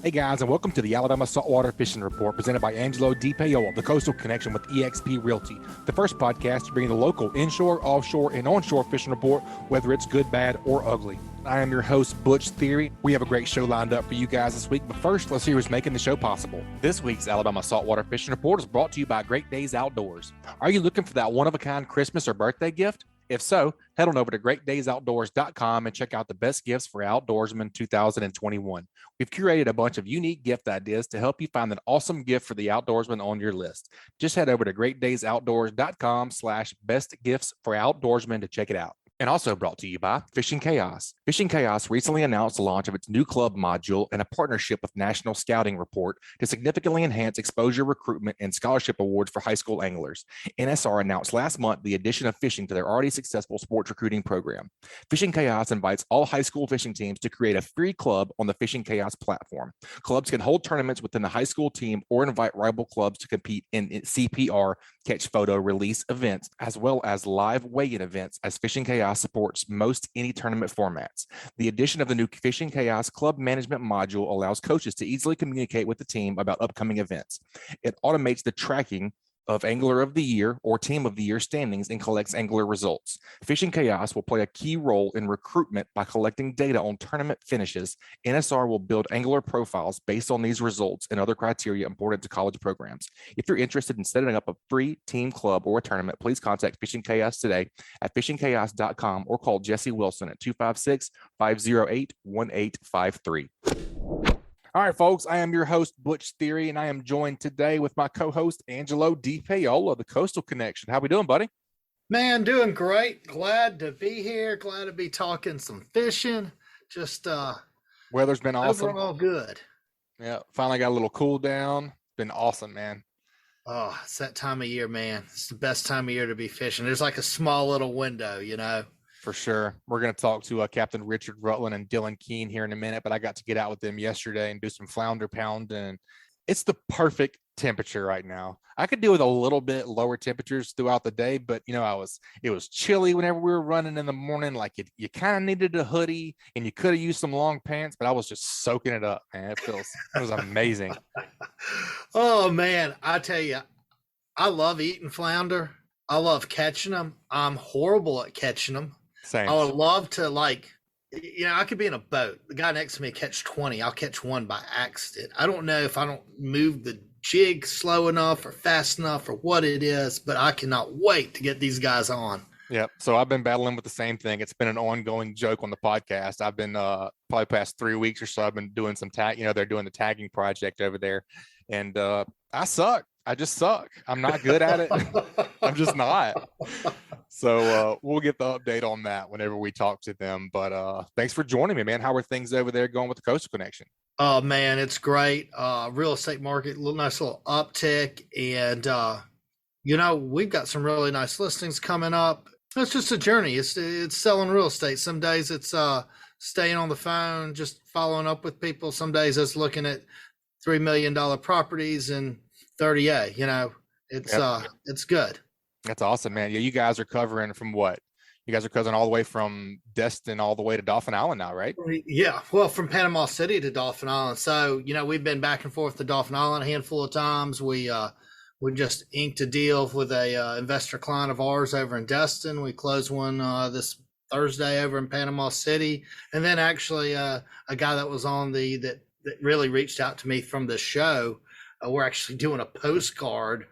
Hey guys, and welcome to the Alabama Saltwater Fishing Report presented by Angelo DePaola, the Coastal Connection with eXp Realty, the first podcast to bring the local inshore, offshore, and onshore fishing report, whether it's good, bad, or ugly. I am your host, Butch Thierry. We have a great show lined up for you guys this week, but first, let's hear who's making the show possible. This week's Alabama Saltwater Fishing Report is brought to you by Great Days Outdoors. Are you looking for that one-of-a-kind Christmas or birthday gift? If so, head on over to greatdaysoutdoors.com and check out the best gifts for outdoorsmen 2021. We've curated a bunch of unique gift ideas to help you find an awesome gift for the outdoorsman on your list. Just head over to greatdaysoutdoors.com/best gifts for outdoorsmen to check it out. And also brought to you by Fishing Chaos. Fishing Chaos recently announced the launch of its new club module and a partnership with National Scouting Report to significantly enhance exposure, recruitment, and scholarship awards for high school anglers. NSR announced last month the addition of fishing to their already successful sports recruiting program. Fishing Chaos invites all high school fishing teams to create a free club on the Fishing Chaos platform. Clubs can hold tournaments within the high school team or invite rival clubs to compete in CPR, catch photo, release events, as well as live weigh-in events as Fishing Chaos supports most any tournament formats. The addition of the new Fishing Chaos Club Management module allows coaches to easily communicate with the team about upcoming events. It automates the tracking of Angler of the Year or Team of the Year standings and collects angler results. Fishing Chaos will play a key role in recruitment by collecting data on tournament finishes. NSR will build angler profiles based on these results and other criteria important to college programs. If you're interested in setting up a free team club or a tournament, please contact Fishing Chaos today at fishingchaos.com or call Jesse Wilson at 256-508-1853. All right, folks, I am your host, Butch Thierry, and I am joined today with my co-host, Angelo DePaola, the Coastal Connection. How we doing, buddy? Man, doing great. Glad to be here. Glad to be talking some fishing. Just weather's been awesome. Overall good. Yeah, finally got a little cool down. Been awesome, man. Oh, it's that time of year, man. It's the best time of year to be fishing. There's like a small little window, you know. For sure. We're going to talk to Captain Richard Rutland and Dylan Kiene here in a minute, but I got to get out with them yesterday and do some flounder pounding. It's the perfect temperature right now. I could deal with a little bit lower temperatures throughout the day, but you know, it was chilly whenever we were running in the morning. Like you kind of needed a hoodie and you could have used some long pants, but I was just soaking it up, man. It was amazing. Oh man, I tell you, I love eating flounder. I love catching them. I'm horrible at catching them. Same. I would love to, like, you know, I could be in a boat. The guy next to me catch 20. I'll catch one by accident. I don't know if I don't move the jig slow enough or fast enough or what it is, but I cannot wait to get these guys on. Yep. So I've been battling with the same thing. It's been an ongoing joke on the podcast. I've been probably past 3 weeks or so. I've been doing some tag. You know, they're doing the tagging project over there, and I suck. I just suck. I'm not good at it. I'm just not. So we'll get the update on that whenever we talk to them. But thanks for joining me, man. How are things over there going with the Coastal Connection? Oh man, it's great. Real estate market, nice little uptick, and you know, we've got some really nice listings coming up. It's just a journey. It's selling real estate. Some days it's staying on the phone, just following up with people. Some days it's looking at $3 million properties and 30A. You know, it's good. That's awesome, man. Yeah, you guys are covering from what? You guys are covering all the way from Destin all the way to Dauphin Island now, right? Yeah, well, from Panama City to Dauphin Island. So, you know, we've been back and forth to Dauphin Island a handful of times. We just inked a deal with a investor client of ours over in Destin. We closed one this Thursday over in Panama City, and then actually a guy that was on that really reached out to me from the show. We're actually doing a postcard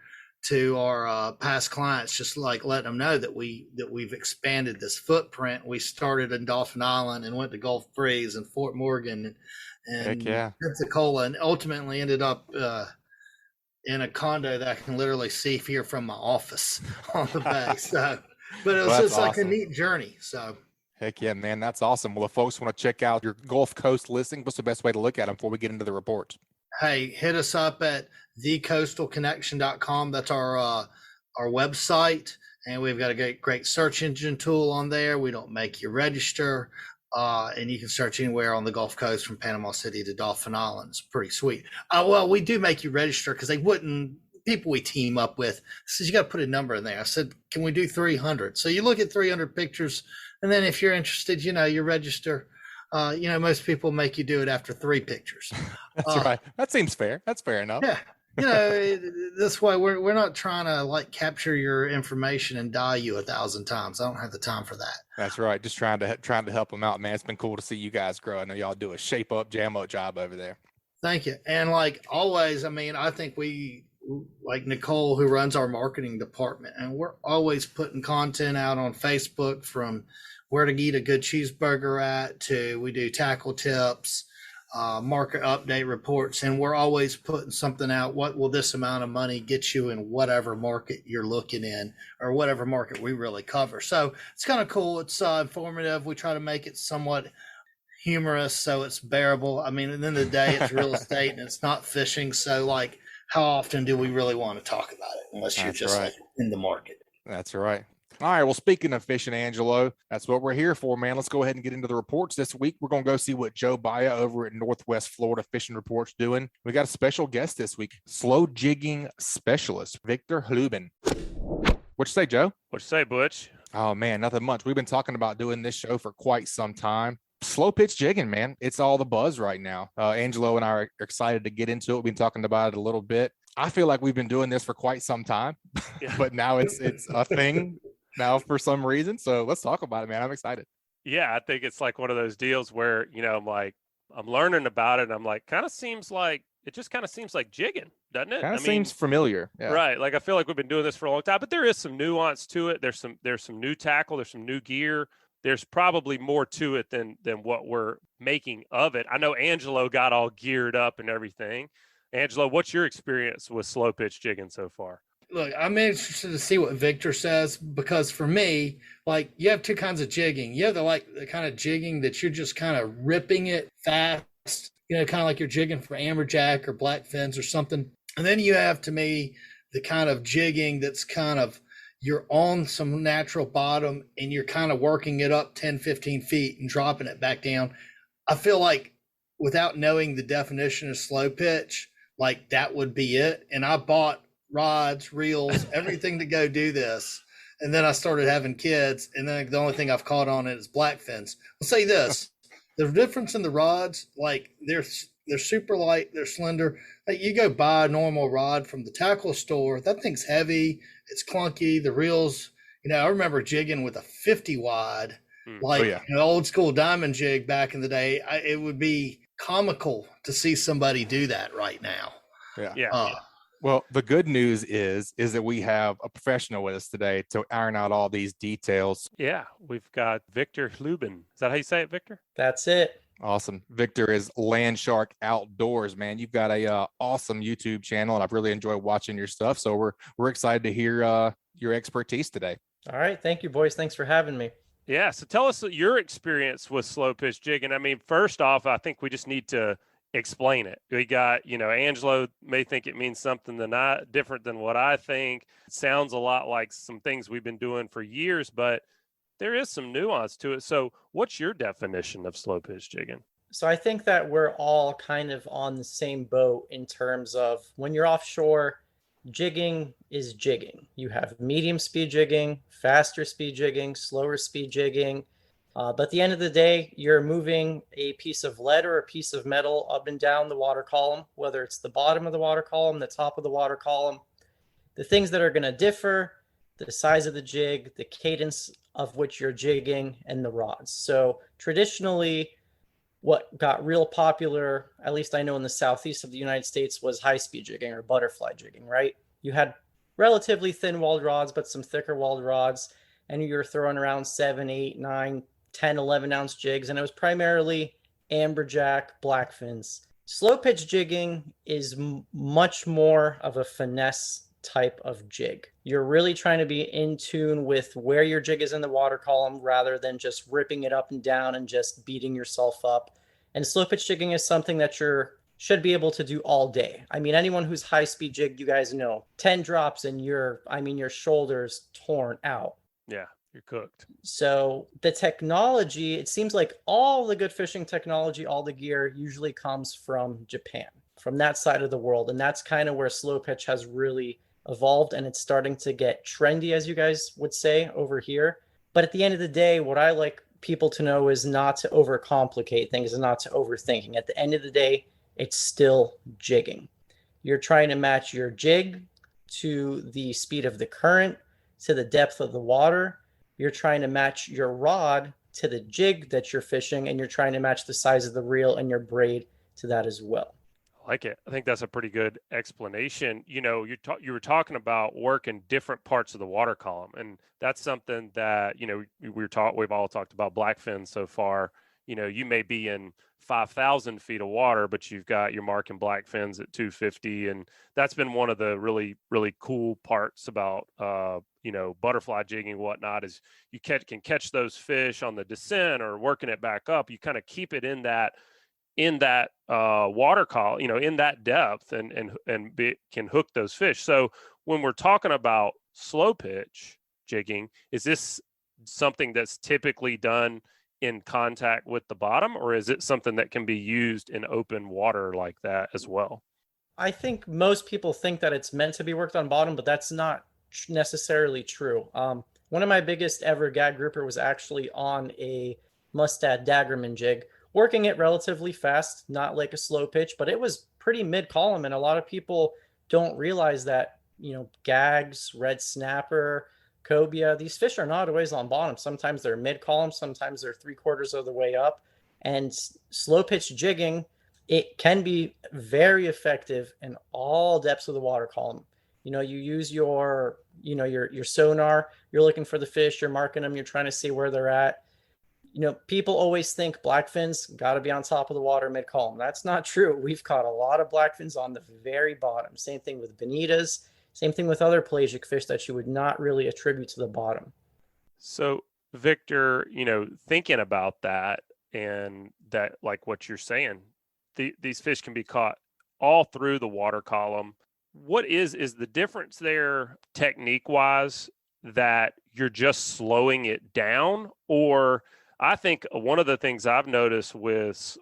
to our past clients, just like letting them know that we've expanded this footprint. We started in Dauphin Island and went to Gulf Breeze and Fort Morgan and Pensacola, and ultimately ended up in a condo that I can literally see here from my office on the bay. So, but it was just like a neat journey. So. Heck yeah, man. That's awesome. Well, if folks want to check out your Gulf Coast listing, what's the best way to look at them before we get into the report? Hey, hit us up at thecoastalconnection.com. That's our website, and we've got a great search engine tool on there. We don't make you register, and you can search anywhere on the Gulf Coast from Panama City to Dauphin Island. It's pretty sweet. Well, we do make you register because people we team up with says you got to put a number in there. I said, can we do 300? So you look at 300 pictures, and then if you're interested, you know, you register. Most people make you do it after 3 pictures. That's right. That seems fair. That's fair enough. Yeah. This way we're not trying to like capture your information and die you 1,000 times. I don't have the time for that. That's right. Just trying to help them out, man. It's been cool to see you guys grow. I know y'all do a shape up, jam up job over there. Thank you. And like always, I mean, I think we like Nicole, who runs our marketing department, and we're always putting content out on Facebook, from where to eat a good cheeseburger at to we do tackle tips, market update reports, and we're always putting something out. What will this amount of money get you in whatever market you're looking in, or whatever market we really cover? So it's kind of cool. It's informative. We try to make it somewhat humorous so it's bearable. I mean, at the end of the day, it's real estate and it's not fishing. So like, how often do we really want to talk about it unless you're just like in the market? That's right. All right. Well, speaking of fishing, Angelo, that's what we're here for, man. Let's go ahead and get into the reports this week. We're going to go see what Joe Baya over at Northwest Florida Fishing Report's doing. We got a special guest this week, slow jigging specialist, Viktor Hluben. What'd you say, Joe? What'd you say, Butch? Oh, man, nothing much. We've been talking about doing this show for quite some time. Slow pitch jigging, man. It's all the buzz right now. Angelo and I are excited to get into it. We've been talking about it a little bit. I feel like we've been doing this for quite some time, but now it's a thing now for some reason. So let's talk about it, man. I'm excited. Yeah, I think it's like one of those deals where, I'm learning about it. And I'm like, it just kind of seems like jigging, doesn't it? Kind of seems familiar. Yeah. Right. Like, I feel like we've been doing this for a long time, but there is some nuance to it. There's some new tackle. There's some new gear. There's probably more to it than what we're making of it. I know Angelo got all geared up and everything. Angelo, what's your experience with slow pitch jigging so far? Look, I'm interested to see what Viktor says, because for me, like, you have 2 kinds of jigging. You have the kind of jigging that you're just kind of ripping it fast, kind of like you're jigging for amberjack or black fins or something. And then you have, to me, the kind of jigging that's kind of, you're on some natural bottom and you're kind of working it up 10, 15 feet and dropping it back down. I feel like without knowing the definition of slow pitch, like, that would be it. And I bought rods, reels, everything to go do this. And then I started having kids. And then the only thing I've caught on it is black fins. I'll say this, the difference in the rods, like, they're super light, they're slender. Like, you go buy a normal rod from the tackle store, that thing's heavy, it's clunky. The reels, I remember jigging with a 50 wide, an old school diamond jig back in the day. It would be comical to see somebody do that right now. Yeah. Well, the good news is that we have a professional with us today to iron out all these details. Yeah, we've got Viktor Hluben. Is that how you say it, Viktor? That's it. Awesome. Viktor is Landshark Outdoors, man. You've got a awesome YouTube channel, and I've really enjoyed watching your stuff. So we're excited to hear your expertise today. All right. Thank you, boys. Thanks for having me. Yeah. So tell us your experience with slow pitch jigging. I mean, first off, I think we just need to explain it. We got, Angelo may think it means something different than what I think. It sounds a lot like some things we've been doing for years, but there is some nuance to it. So what's your definition of slow pitch jigging? So I think that we're all kind of on the same boat in terms of when you're offshore, jigging is jigging. You have medium speed jigging, faster speed jigging, slower speed jigging. But at the end of the day, you're moving a piece of lead or a piece of metal up and down the water column, whether it's the bottom of the water column, the top of the water column. The things that are going to differ, the size of the jig, the cadence of which you're jigging, and the rods. So traditionally, what got real popular, at least I know in the southeast of the United States, was high-speed jigging or butterfly jigging, right? You had relatively thin-walled rods, but some thicker-walled rods, and you were throwing around 7, 8, 9, 10, 11-ounce jigs, and it was primarily amberjack, blackfins. Slow pitch jigging is much more of a finesse type of jig. You're really trying to be in tune with where your jig is in the water column rather than just ripping it up and down and just beating yourself up. And slow pitch jigging is something that should be able to do all day. I mean, anyone who's high speed jigged, you guys know, 10 drops and your shoulders torn out. Yeah, you're cooked. So the technology, it seems like all the good fishing technology, all the gear usually comes from Japan, from that side of the world. And that's kind of where slow pitch has really evolved, and it's starting to get trendy, as you guys would say, over here. But at the end of the day, what I like people to know is not to overcomplicate things and not to overthinking. At the end of the day, it's still jigging. You're trying to match your jig to the speed of the current, to the depth of the water. You're trying to match your rod to the jig that you're fishing, and you're trying to match the size of the reel and your braid to that as well. I like it. I think that's a pretty good explanation. You know, you were talking about working different parts of the water column, and that's something that, you know, we've all talked about blackfin so far. You know, you may be in 5,000 feet of water, but you've got your marking blackfins at 250, and that's been one of the really, really cool parts about you know, butterfly jigging and whatnot, is you can catch those fish on the descent or working it back up. You kind of keep it in that water column, you know, in that depth, and can hook those fish. So when we're talking about slow pitch jigging, is this something that's typically done in contact with the bottom, or is it something that can be used in open water like that as well? I think most people think that it's meant to be worked on bottom, but that's not necessarily true. One of my biggest ever gag grouper was actually on a Mustad Daggerman jig, working it relatively fast, not like a slow pitch, but it was pretty mid column. And a lot of people don't realize that, you know, gags, red snapper, cobia, these fish are not always on bottom. Sometimes they're mid column, sometimes they're 3/4 of the way up. And slow pitch jigging, it can be very effective in all depths of the water column. You know, you use your sonar, you're looking for the fish, you're marking them, you're trying to see where they're at. You know, people always think blackfins got to be on top of the water mid column. That's not true. We've caught a lot of blackfins on the very bottom. Same thing with bonitas, same thing with other pelagic fish that you would not really attribute to the bottom. So, Viktor, you know, thinking about that, and that, like what you're saying, these fish can be caught all through the water column. What is the difference there technique wise, that you're just slowing it down? Or I think one of the things I've noticed with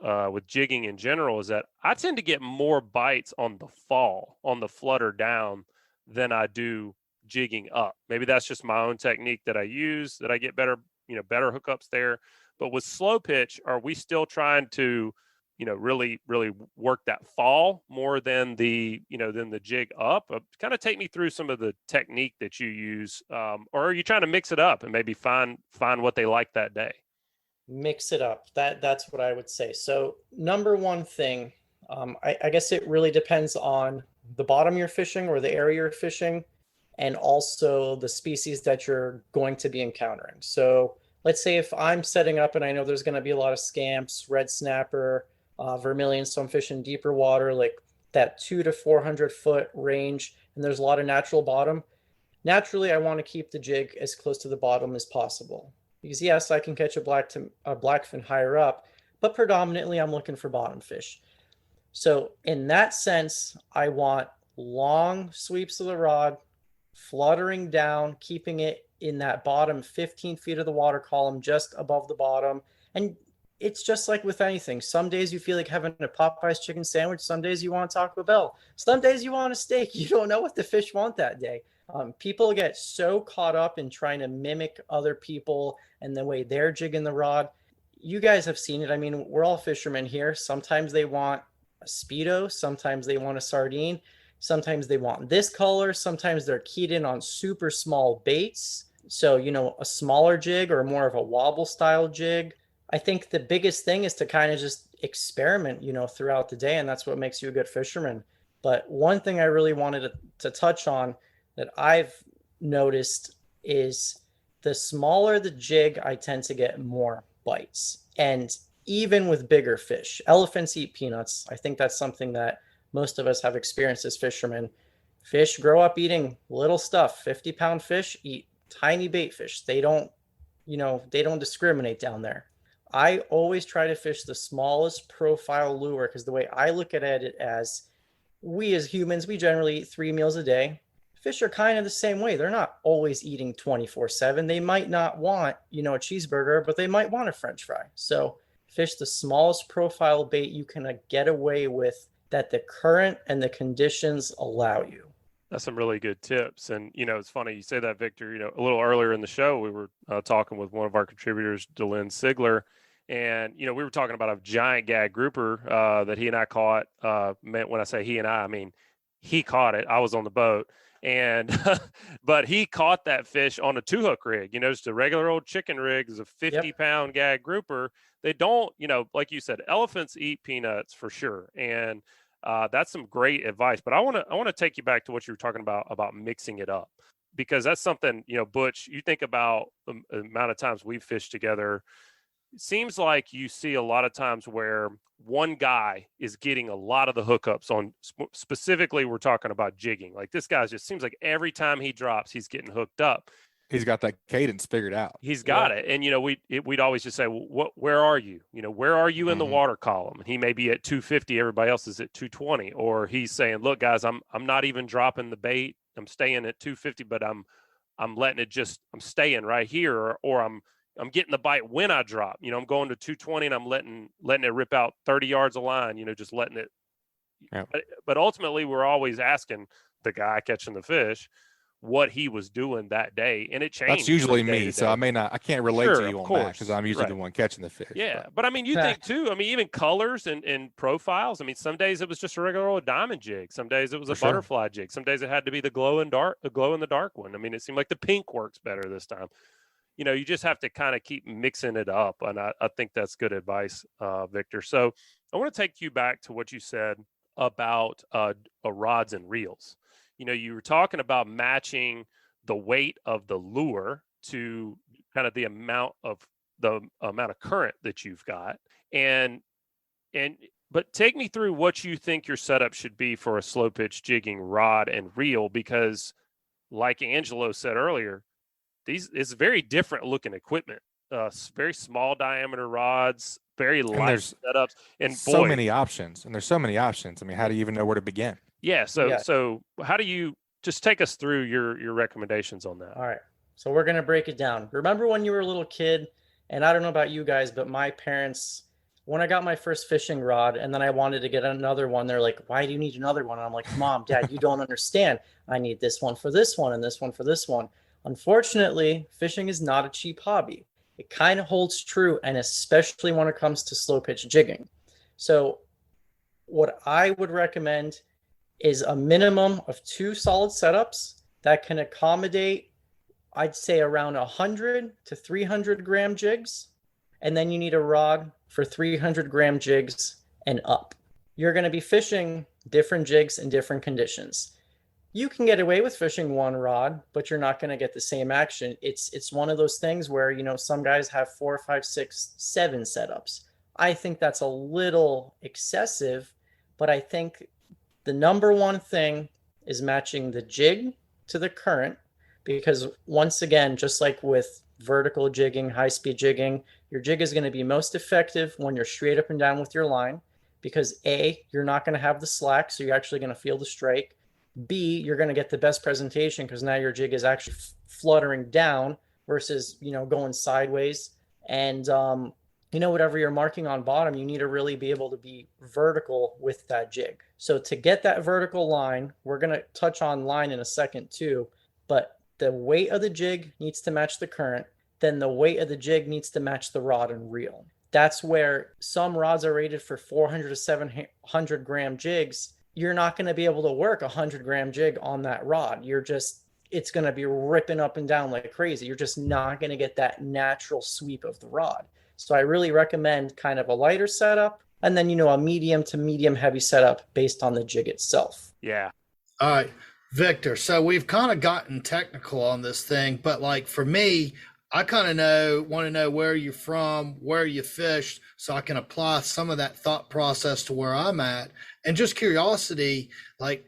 jigging in general is that I tend to get more bites on the fall, on the flutter down, than I do jigging up. Maybe that's just my own technique that I use, that I get better hookups there. But with slow pitch, are we still trying to, you know, really work that fall more than the jig up? Kind of take me through some of the technique that you use, or are you trying to mix it up and maybe find what they like that day? Mix it up. That's what I would say. So number one thing, I guess it really depends on the bottom you're fishing or the area you're fishing, and also the species that you're going to be encountering. So let's say if I'm setting up and I know there's going to be a lot of scamps, red snapper, vermilion, so I'm fishing deeper water, like that 200 to 400 foot range, and there's a lot of natural bottom. Naturally, I want to keep the jig as close to the bottom as possible, because yes, I can catch a blackfin higher up, but predominantly I'm looking for bottom fish. So in that sense, I want long sweeps of the rod, fluttering down, keeping it in that bottom 15 feet of the water column, just above the bottom. And it's just like with anything. Some days you feel like having a Popeye's chicken sandwich. Some days you want Taco Bell. Some days you want a steak. You don't know what the fish want that day. People get so caught up in trying to mimic other people and the way they're jigging the rod. You guys have seen it. I mean, we're all fishermen here. Sometimes they want a Speedo. Sometimes they want a sardine. Sometimes they want this color. Sometimes they're keyed in on super small baits. So, you know, a smaller jig or more of a wobble style jig. I think the biggest thing is to kind of just experiment, you know, throughout the day. And that's what makes you a good fisherman. But one thing I really wanted to touch on that I've noticed is the smaller the jig, I tend to get more bites. And even with bigger fish, elephants eat peanuts. I think that's something that most of us have experienced as fishermen. Fish grow up eating little stuff. 50-pound fish eat tiny bait fish. They don't discriminate down there. I always try to fish the smallest profile lure, because the way I look at it as we as humans, we generally eat 3 meals a day. Fish are kind of the same way. They're not always eating 24/7. They might not want, you know, a cheeseburger, but they might want a French fry. So fish the smallest profile bait you can get away with, that the current and the conditions allow you. That's some really good tips. And, it's funny you say that, Victor. A little earlier in the show, we were talking with one of our contributors, Delyn Sigler, and, we were talking about a giant gag grouper that he and I caught. When I say he and I mean he caught it. I was on the boat. And, but he caught that fish on a 2-hook rig, just a regular old chicken rig is a 50-pound gag grouper. They don't, like you said, elephants eat peanuts for sure. And that's some great advice. But I want to take you back to what you were talking about mixing it up, because that's something, Butch, you think about the amount of times we've fished together. It seems like you see a lot of times where one guy is getting a lot of the hookups on, specifically, we're talking about jigging. Like this guy just seems like every time he drops, he's getting hooked up. He's got that cadence figured out. He's got it. And, we'd always just say, well, where are you? Where are you in the water column? And he may be at 250. Everybody else is at 220. Or he's saying, look, guys, I'm not even dropping the bait. I'm staying at 250, but I'm letting it I'm staying right here, or I'm getting the bite when I drop. I'm going to 220 and I'm letting it rip out 30 yards of line, just letting it. Yeah. But ultimately, we're always asking the guy catching the fish what he was doing that day, and it changed. That's usually me, so I can't relate to you on that because I'm usually the one catching the fish. Yeah, but you think too. Even colors and profiles. Some days it was just a regular old diamond jig. Some days it was a butterfly jig. Some days it had to be the glow in the dark one. It seemed like the pink works better this time. You just have to kind of keep mixing it up, and I think that's good advice, Victor. So I want to take you back to what you said about rods and reels. You were talking about matching the weight of the lure to kind of the amount of current that you've got. But take me through what you think your setup should be for a slow pitch jigging rod and reel, because like Angelo said earlier, it's very different looking equipment, very small diameter rods, very light setups, and so many options. And there's so many options. How do you even know where to begin? Yeah. So how do you just take us through your recommendations on that? All right. So we're going to break it down. Remember when you were a little kid, and I don't know about you guys, but my parents, when I got my first fishing rod and then I wanted to get another one, they're like, why do you need another one? And I'm like, Mom, Dad, you don't understand. I need this one for this one and this one for this one. Unfortunately, fishing is not a cheap hobby. It kind of holds true, and especially when it comes to slow pitch jigging. So what I would recommend is a minimum of 2 solid setups that can accommodate, I'd say, around 100 to 300 gram jigs. And then you need a rod for 300 gram jigs and up. You're going to be fishing different jigs in different conditions. You can get away with fishing one rod, but you're not going to get the same action. It's one of those things where, some guys have 4, 5, 6, 7 setups. I think that's a little excessive, but I think the number one thing is matching the jig to the current, because once again, just like with vertical jigging, high-speed jigging, your jig is going to be most effective when you're straight up and down with your line, because A, you're not going to have the slack, so you're actually going to feel the strike. B, you're going to get the best presentation because now your jig is actually fluttering down versus, going sideways. And, whatever you're marking on bottom, you need to really be able to be vertical with that jig. So to get that vertical line, we're going to touch on line in a second too, but the weight of the jig needs to match the current. Then the weight of the jig needs to match the rod and reel. That's where some rods are rated for 400 to 700 gram jigs. You're not going to be able to work a 100 gram jig on that rod. It's going to be ripping up and down like crazy. You're just not going to get that natural sweep of the rod. So I really recommend kind of a lighter setup, and then, a medium to medium heavy setup based on the jig itself. Yeah. All right, Victor. So we've kind of gotten technical on this thing, but like for me, I kind of want to know where you're from, where you fished, so I can apply some of that thought process to where I'm at. And just curiosity, like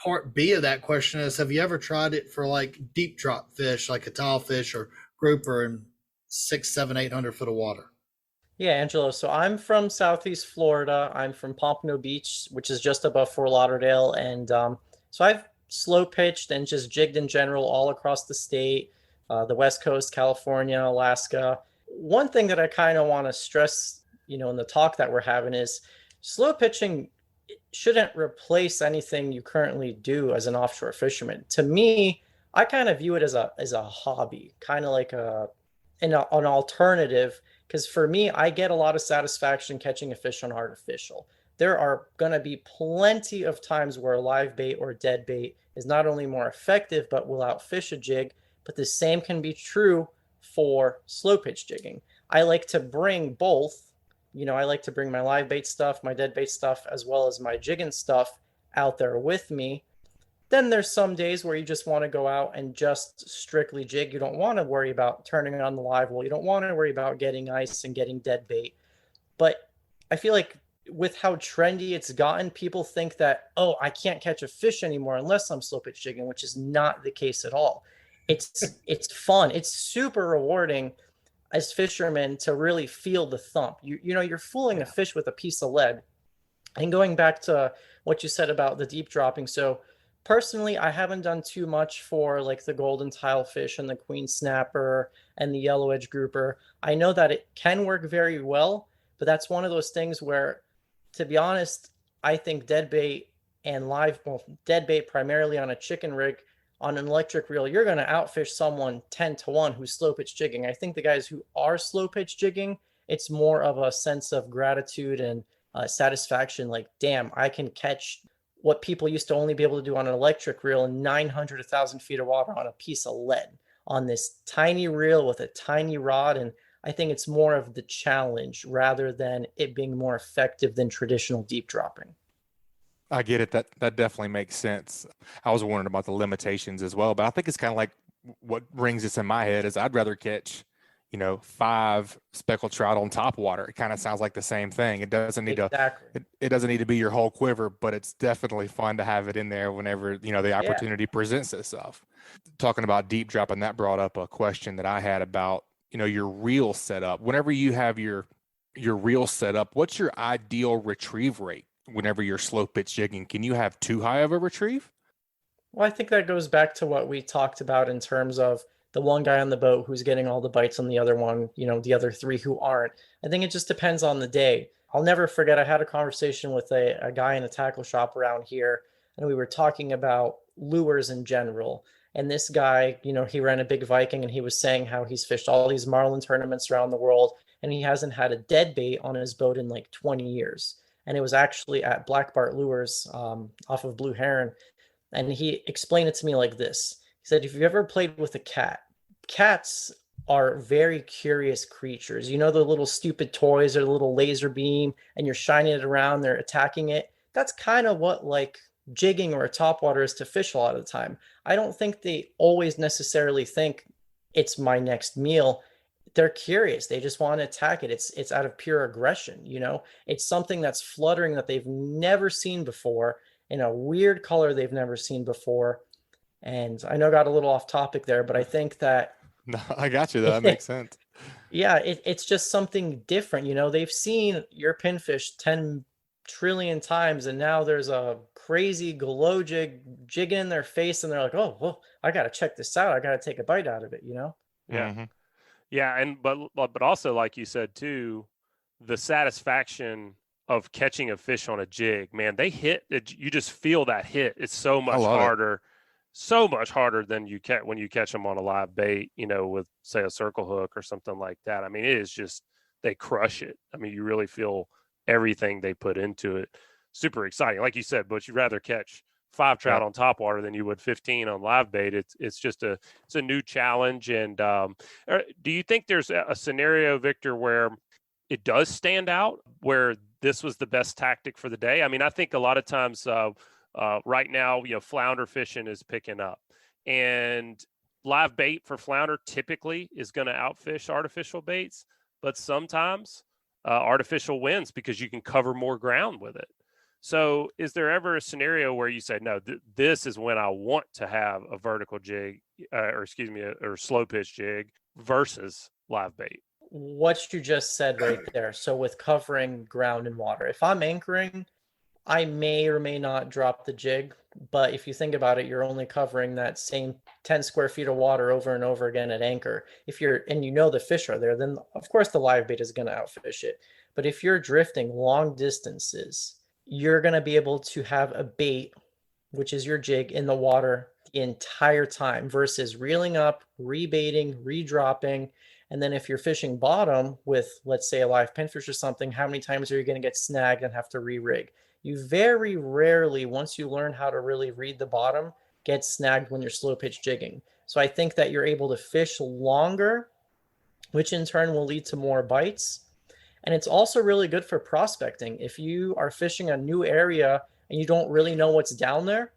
part B of that question is, have you ever tried it for like deep drop fish, like a tile fish or grouper in 600, 700, 800 foot of water? Yeah, Angelo. So I'm from Southeast Florida. I'm from Pompano Beach, which is just above Fort Lauderdale. And so I've slow pitched and just jigged in general all across the state, the West Coast, California, Alaska. One thing that I kind of want to stress, in the talk that we're having is slow pitching shouldn't replace anything you currently do as an offshore fisherman. To me, I kind of view it as a hobby, kind of like an alternative. Because for me, I get a lot of satisfaction catching a fish on artificial. There are going to be plenty of times where live bait or dead bait is not only more effective, but will outfish a jig. But the same can be true for slow pitch jigging. I like to bring both. I like to bring my live bait stuff, my dead bait stuff, as well as my jigging stuff out there with me. Then there's some days where you just want to go out and just strictly jig. You don't want to worry about turning on the live well. You don't want to worry about getting ice and getting dead bait. But I feel like with how trendy it's gotten, people think that, oh, I can't catch a fish anymore unless I'm slow pitch jigging, which is not the case at all. It's fun. It's super rewarding as fishermen to really feel the thump. You're fooling a fish with a piece of lead. And going back to what you said about the deep dropping. So personally, I haven't done too much for like the golden tilefish and the queen snapper and the yellow edge grouper. I know that it can work very well, but that's one of those things where, to be honest, I think dead bait and dead bait primarily on a chicken rig, on an electric reel, you're going to outfish someone 10-1 who's slow pitch jigging. I think the guys who are slow pitch jigging, it's more of a sense of gratitude and satisfaction. Like, damn, I can catch what people used to only be able to do on an electric reel in 900, 1,000 feet of water on a piece of lead on this tiny reel with a tiny rod. And I think it's more of the challenge rather than it being more effective than traditional deep dropping. I get it. That definitely makes sense. I was wondering about the limitations as well, but I think it's kind of like what rings this in my head is I'd rather catch, 5 speckled trout on top water. It kind of sounds like the same thing. It doesn't need it doesn't need to be your whole quiver, but it's definitely fun to have it in there whenever, the opportunity presents itself. Talking about deep dropping, that brought up a question that I had about, your reel setup. Whenever you have your reel set up, what's your ideal retrieve rate? Whenever you're slow pitch jigging, can you have too high of a retrieve? Well, I think that goes back to what we talked about in terms of the one guy on the boat who's getting all the bites on the other one, the other 3 who aren't. I think it just depends on the day. I'll never forget, I had a conversation with a guy in a tackle shop around here, and we were talking about lures in general. And this guy, he ran a big Viking, and he was saying how he's fished all these marlin tournaments around the world, and he hasn't had a dead bait on his boat in like 20 years. And it was actually at Black Bart Lures off of Blue Heron. And he explained it to me like this. He said, if you've ever played with a cat, cats are very curious creatures. The little stupid toys or the little laser beam, and you're shining it around, they're attacking it. That's kind of what like jigging or a topwater is to fish a lot of the time. I don't think they always necessarily think it's my next meal. They're curious. They just want to attack it. It's out of pure aggression. It's something that's fluttering that they've never seen before in a weird color they've never seen before. And I know I got a little off topic there, but I think that No, I got you though. That makes sense. Yeah, it's just something different. They've seen your pinfish 10 trillion times, and now there's a crazy glow jig jigging in their face, and they're like, oh, well, I got to check this out. I got to take a bite out of it, Yeah. Mm-hmm. Yeah. And, but also, like you said, too, the satisfaction of catching a fish on a jig, man, they hit it. You just feel that hit. It's so much harder. So much harder than when you catch them on a live bait, with say a circle hook or something like that. I mean, it is just, they crush it. I mean, you really feel everything they put into it. Super exciting. Like you said, but you'd rather catch 5 trout on top water than you would 15 on live bait. It's just it's a new challenge. And do you think there's a scenario, Viktor, where it does stand out, where this was the best tactic for the day? I mean, I think a lot of times, right now, flounder fishing is picking up, and live bait for flounder typically is going to outfish artificial baits, but sometimes artificial wins because you can cover more ground with it. So is there ever a scenario where you say, no, this is when I want to have a vertical jig, or slow pitch jig versus live bait? What you just said right there. So with covering ground and water, if I'm anchoring, I may or may not drop the jig, but if you think about it, you're only covering that same 10 square feet of water over and over again at anchor. If the fish are there, then of course the live bait is going to outfish it. But if you're drifting long distances, you're going to be able to have a bait, which is your jig, in the water the entire time versus reeling up, rebaiting, redropping. And then if you're fishing bottom with, let's say, a live pinfish or something, how many times are you going to get snagged and have to re-rig? You very rarely, once you learn how to really read the bottom, get snagged when you're slow pitch jigging. So I think that you're able to fish longer, which in turn will lead to more bites. And it's also really good for prospecting. If you are fishing a new area and you don't really know what's down there,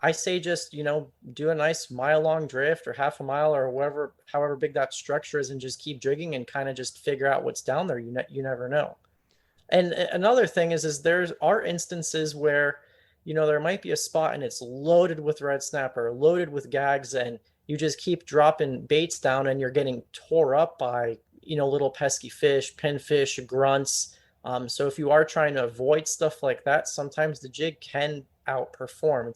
I say just, do a nice mile-long drift or half a mile or whatever, however big that structure is, and just keep jigging and kind of just figure out what's down there. You never know. And another thing is there are instances where, there might be a spot and it's loaded with red snapper, loaded with gags, and you just keep dropping baits down and you're getting tore up by, little pesky fish, pinfish, grunts. So if you are trying to avoid stuff like that, sometimes the jig can outperform.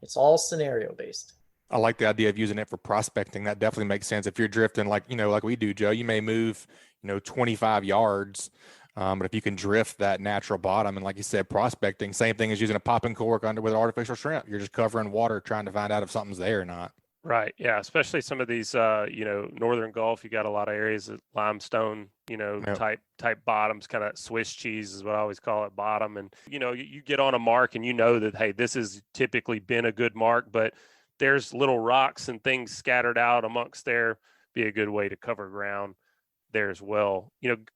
It's all scenario based. I like the idea of using it for prospecting. That definitely makes sense. If you're drifting like we do, Joe, you may move, 25 yards. But if you can drift that natural bottom, and like you said, prospecting, same thing as using a popping cork under with artificial shrimp. You're just covering water, trying to find out if something's there or not. Right. Yeah. Especially some of these, Northern Gulf, you got a lot of areas of limestone, Yep. type bottoms, kind of Swiss cheese is what I always call it, bottom. And, you get on a mark and that, hey, this has typically been a good mark, but there's little rocks and things scattered out amongst there. Be a good way to cover ground there as well.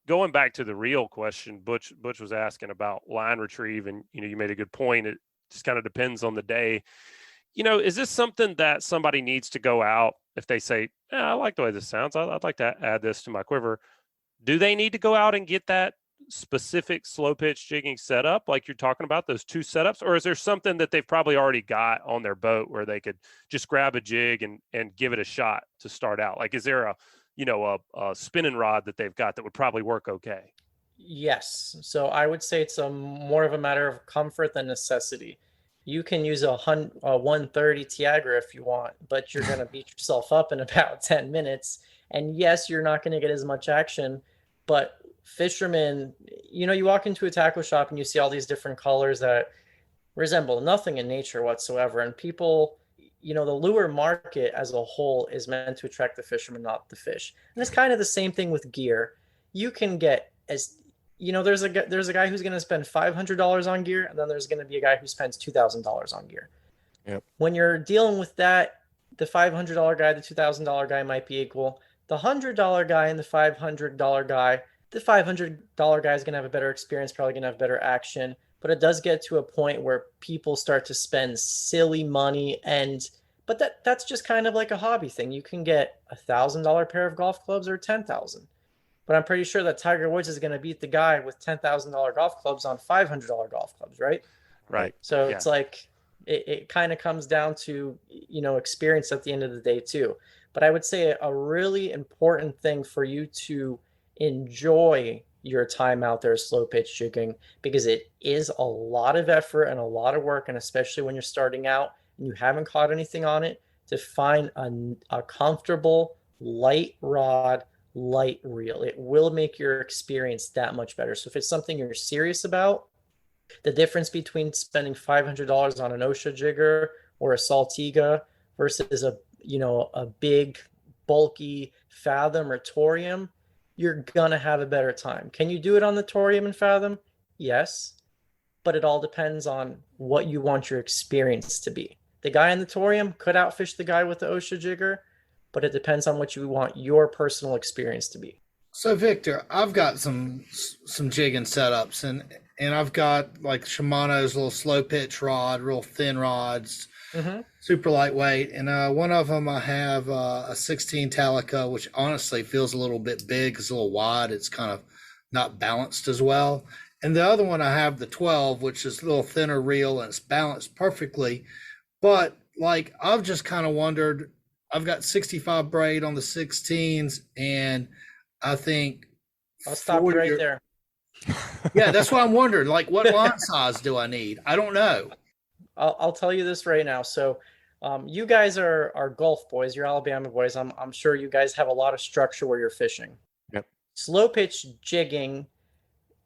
Going back to the real question, Butch was asking about line retrieve, and, you made a good point. It just kind of depends on the day. Is this something that somebody needs to go out if they say, I like the way this sounds, I'd like to add this to my quiver? Do they need to go out and get that specific slow pitch jigging setup like you're talking about, those two setups? Or is there something that they've probably already got on their boat where they could just grab a jig and give it a shot to start out? Like, is there a spinning rod that they've got that would probably work okay? Yes. So I would say it's more of a matter of comfort than necessity. You can use a 130 Tiagra if you want, but you're going to beat yourself up in about 10 minutes. And yes, you're not going to get as much action, but fishermen, you walk into a tackle shop and you see all these different colors that resemble nothing in nature whatsoever. And people, the lure market as a whole is meant to attract the fisherman, not the fish. And it's kind of the same thing with gear. You can get there's a guy who's going to spend $500 on gear, and then there's going to be a guy who spends $2,000 on gear. Yep. When you're dealing with that, the $500 guy, the $2,000 guy might be equal. The $100 guy and the $500 guy, the $500 guy is going to have a better experience, probably going to have better action. But it does get to a point where people start to spend silly money, but that's just kind of like a hobby thing. You can get $1,000 pair of golf clubs or 10,000. But I'm pretty sure that Tiger Woods is going to beat the guy with $10,000 golf clubs on $500 golf clubs, right? Right. So Yeah. It's like it kind of comes down to, experience at the end of the day too. But I would say a really important thing for you to enjoy your time out there slow pitch jigging, because it is a lot of effort and a lot of work, and especially when you're starting out and you haven't caught anything on it, to find a comfortable light rod, light reel. It will make your experience that much better. So if it's something you're serious about, the difference between spending $500 on an OSHA jigger or a Saltiga versus a big bulky Fathom or Torium, you're gonna have a better time. Can you do it on the Torium and Fathom? Yes, but it all depends on what you want your experience to be. The guy in the Torium could outfish the guy with the OSHA jigger, but it depends on what you want your personal experience to be. So Victor, I've got some jigging setups, and I've got like Shimano's little slow pitch rod, real thin rods, super lightweight, and one of them I have a 16 Talica, which honestly feels a little bit big. It's a little wide. It's kind of not balanced as well. And the other one I have the 12, which is a little thinner reel, and it's balanced perfectly. But like I've just kind of wondered, I've got 65 braid on the 16s, and I think I'll stop you right there. Yeah, that's what I'm wondering. Like, what line size do I need? I don't know. I'll tell you this right now. So you guys are Gulf boys, you're Alabama boys. I'm sure you guys have a lot of structure where you're fishing. Yep. Slow pitch jigging,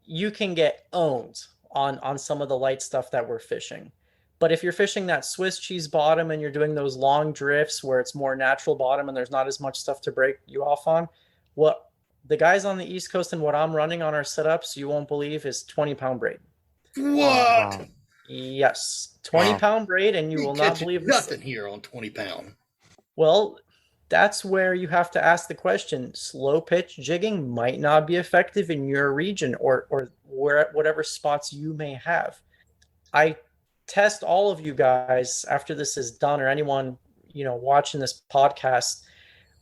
you can get owned on some of the light stuff that we're fishing. But if you're fishing that Swiss cheese bottom and you're doing those long drifts where it's more natural bottom and there's not as much stuff to break you off on, what the guys on the East Coast and what I'm running on our setups, you won't believe, is 20-pound braid. What? Wow. Yes, 20-pound braid, and you will not believe nothing here on 20-pound. Well, that's where you have to ask the question. Slow pitch jigging might not be effective in your region or where whatever spots you may have. I test all of you guys after this is done, or anyone watching this podcast.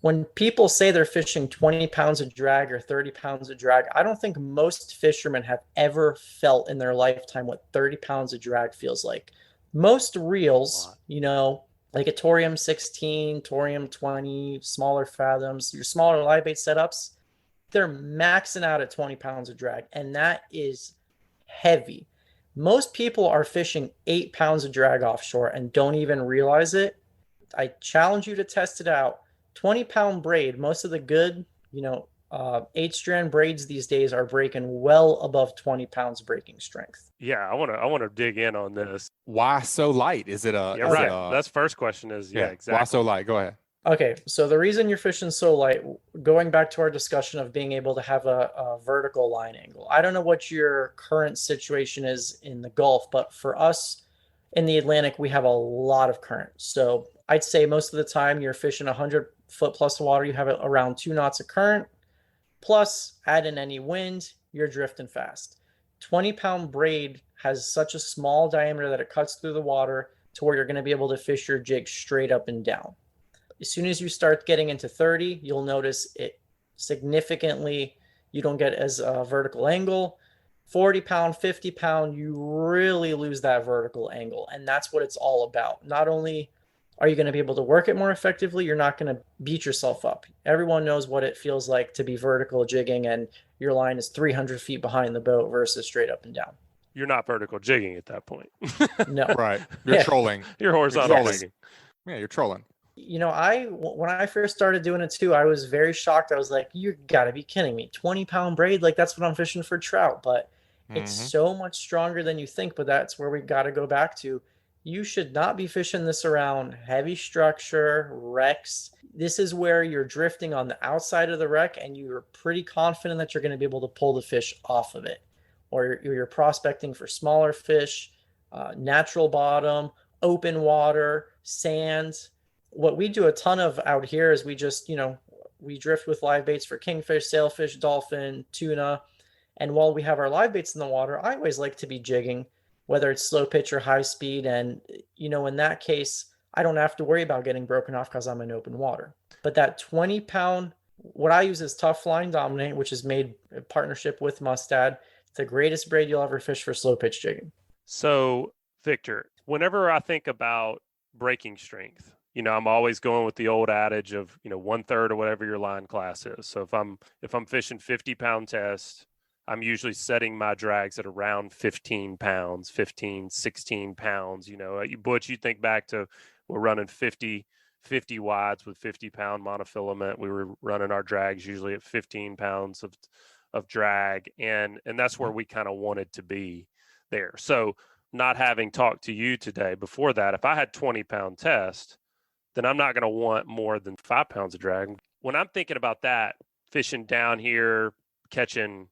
When people say they're fishing 20 pounds of drag or 30 pounds of drag, I don't think most fishermen have ever felt in their lifetime what 30 pounds of drag feels like. Most reels, like a Torium 16, Torium 20, smaller fathoms, your smaller live bait setups, they're maxing out at 20 pounds of drag, and that is heavy. Most people are fishing 8 pounds of drag offshore and don't even realize it. I challenge you to test it out. 20-pound braid, most of the good, 8-strand braids these days are breaking well above 20 pounds breaking strength. Yeah, I want to dig in on this. Why so light? Is it a? Yeah, right. That's first question. Is exactly. Why so light? Go ahead. Okay, so the reason you're fishing so light, going back to our discussion of being able to have a vertical line angle. I don't know what your current situation is in the Gulf, but for us in the Atlantic, we have a lot of current. So I'd say most of the time you're fishing 100 foot plus of water, you have around 2 knots of current, plus add in any wind, you're drifting fast. 20-pound braid has such a small diameter that it cuts through the water to where you're going to be able to fish your jig straight up and down. As soon as you start getting into 30, you'll notice it significantly, you don't get as a vertical angle. 40 pound, 50 pound, you really lose that vertical angle. And that's what it's all about. Not only are you going to be able to work it more effectively, you're not going to beat yourself up. Everyone knows what it feels like to be vertical jigging and your line is 300 feet behind the boat versus straight up and down. You're not vertical jigging at that point. No. Right. You're trolling. You're horizontal jigging. Yeah, you're trolling. When I first started doing it too, I was very shocked. I was like, you gotta be kidding me. 20-pound braid, like that's what I'm fishing for trout. But it's so much stronger than you think. But that's where we got to go back to. You should not be fishing this around heavy structure, wrecks. This is where you're drifting on the outside of the wreck and you're pretty confident that you're going to be able to pull the fish off of it. Or you're prospecting for smaller fish, natural bottom, open water, sand. What we do a ton of out here is we just, we drift with live baits for kingfish, sailfish, dolphin, tuna. And while we have our live baits in the water, I always like to be jigging, whether it's slow pitch or high speed. And, in that case, I don't have to worry about getting broken off because I'm in open water. But that 20-pound, what I use is Tough Line Dominate, which is made in partnership with Mustad. It's the greatest braid you'll ever fish for slow pitch jigging. So, Viktor, whenever I think about breaking strength, I'm always going with the old adage of, 1/3 or whatever your line class is. So if I'm fishing 50-pound test, I'm usually setting my drags at around 15 pounds, 15, 16 pounds. Butch, you think back to we're running 50 wides with 50-pound monofilament. We were running our drags usually at 15 pounds of drag. And that's where we kind of wanted to be there. So not having talked to you today before that, if I had 20-pound test, then I'm not going to want more than 5 pounds of drag. When I'm thinking about that, fishing down here, catching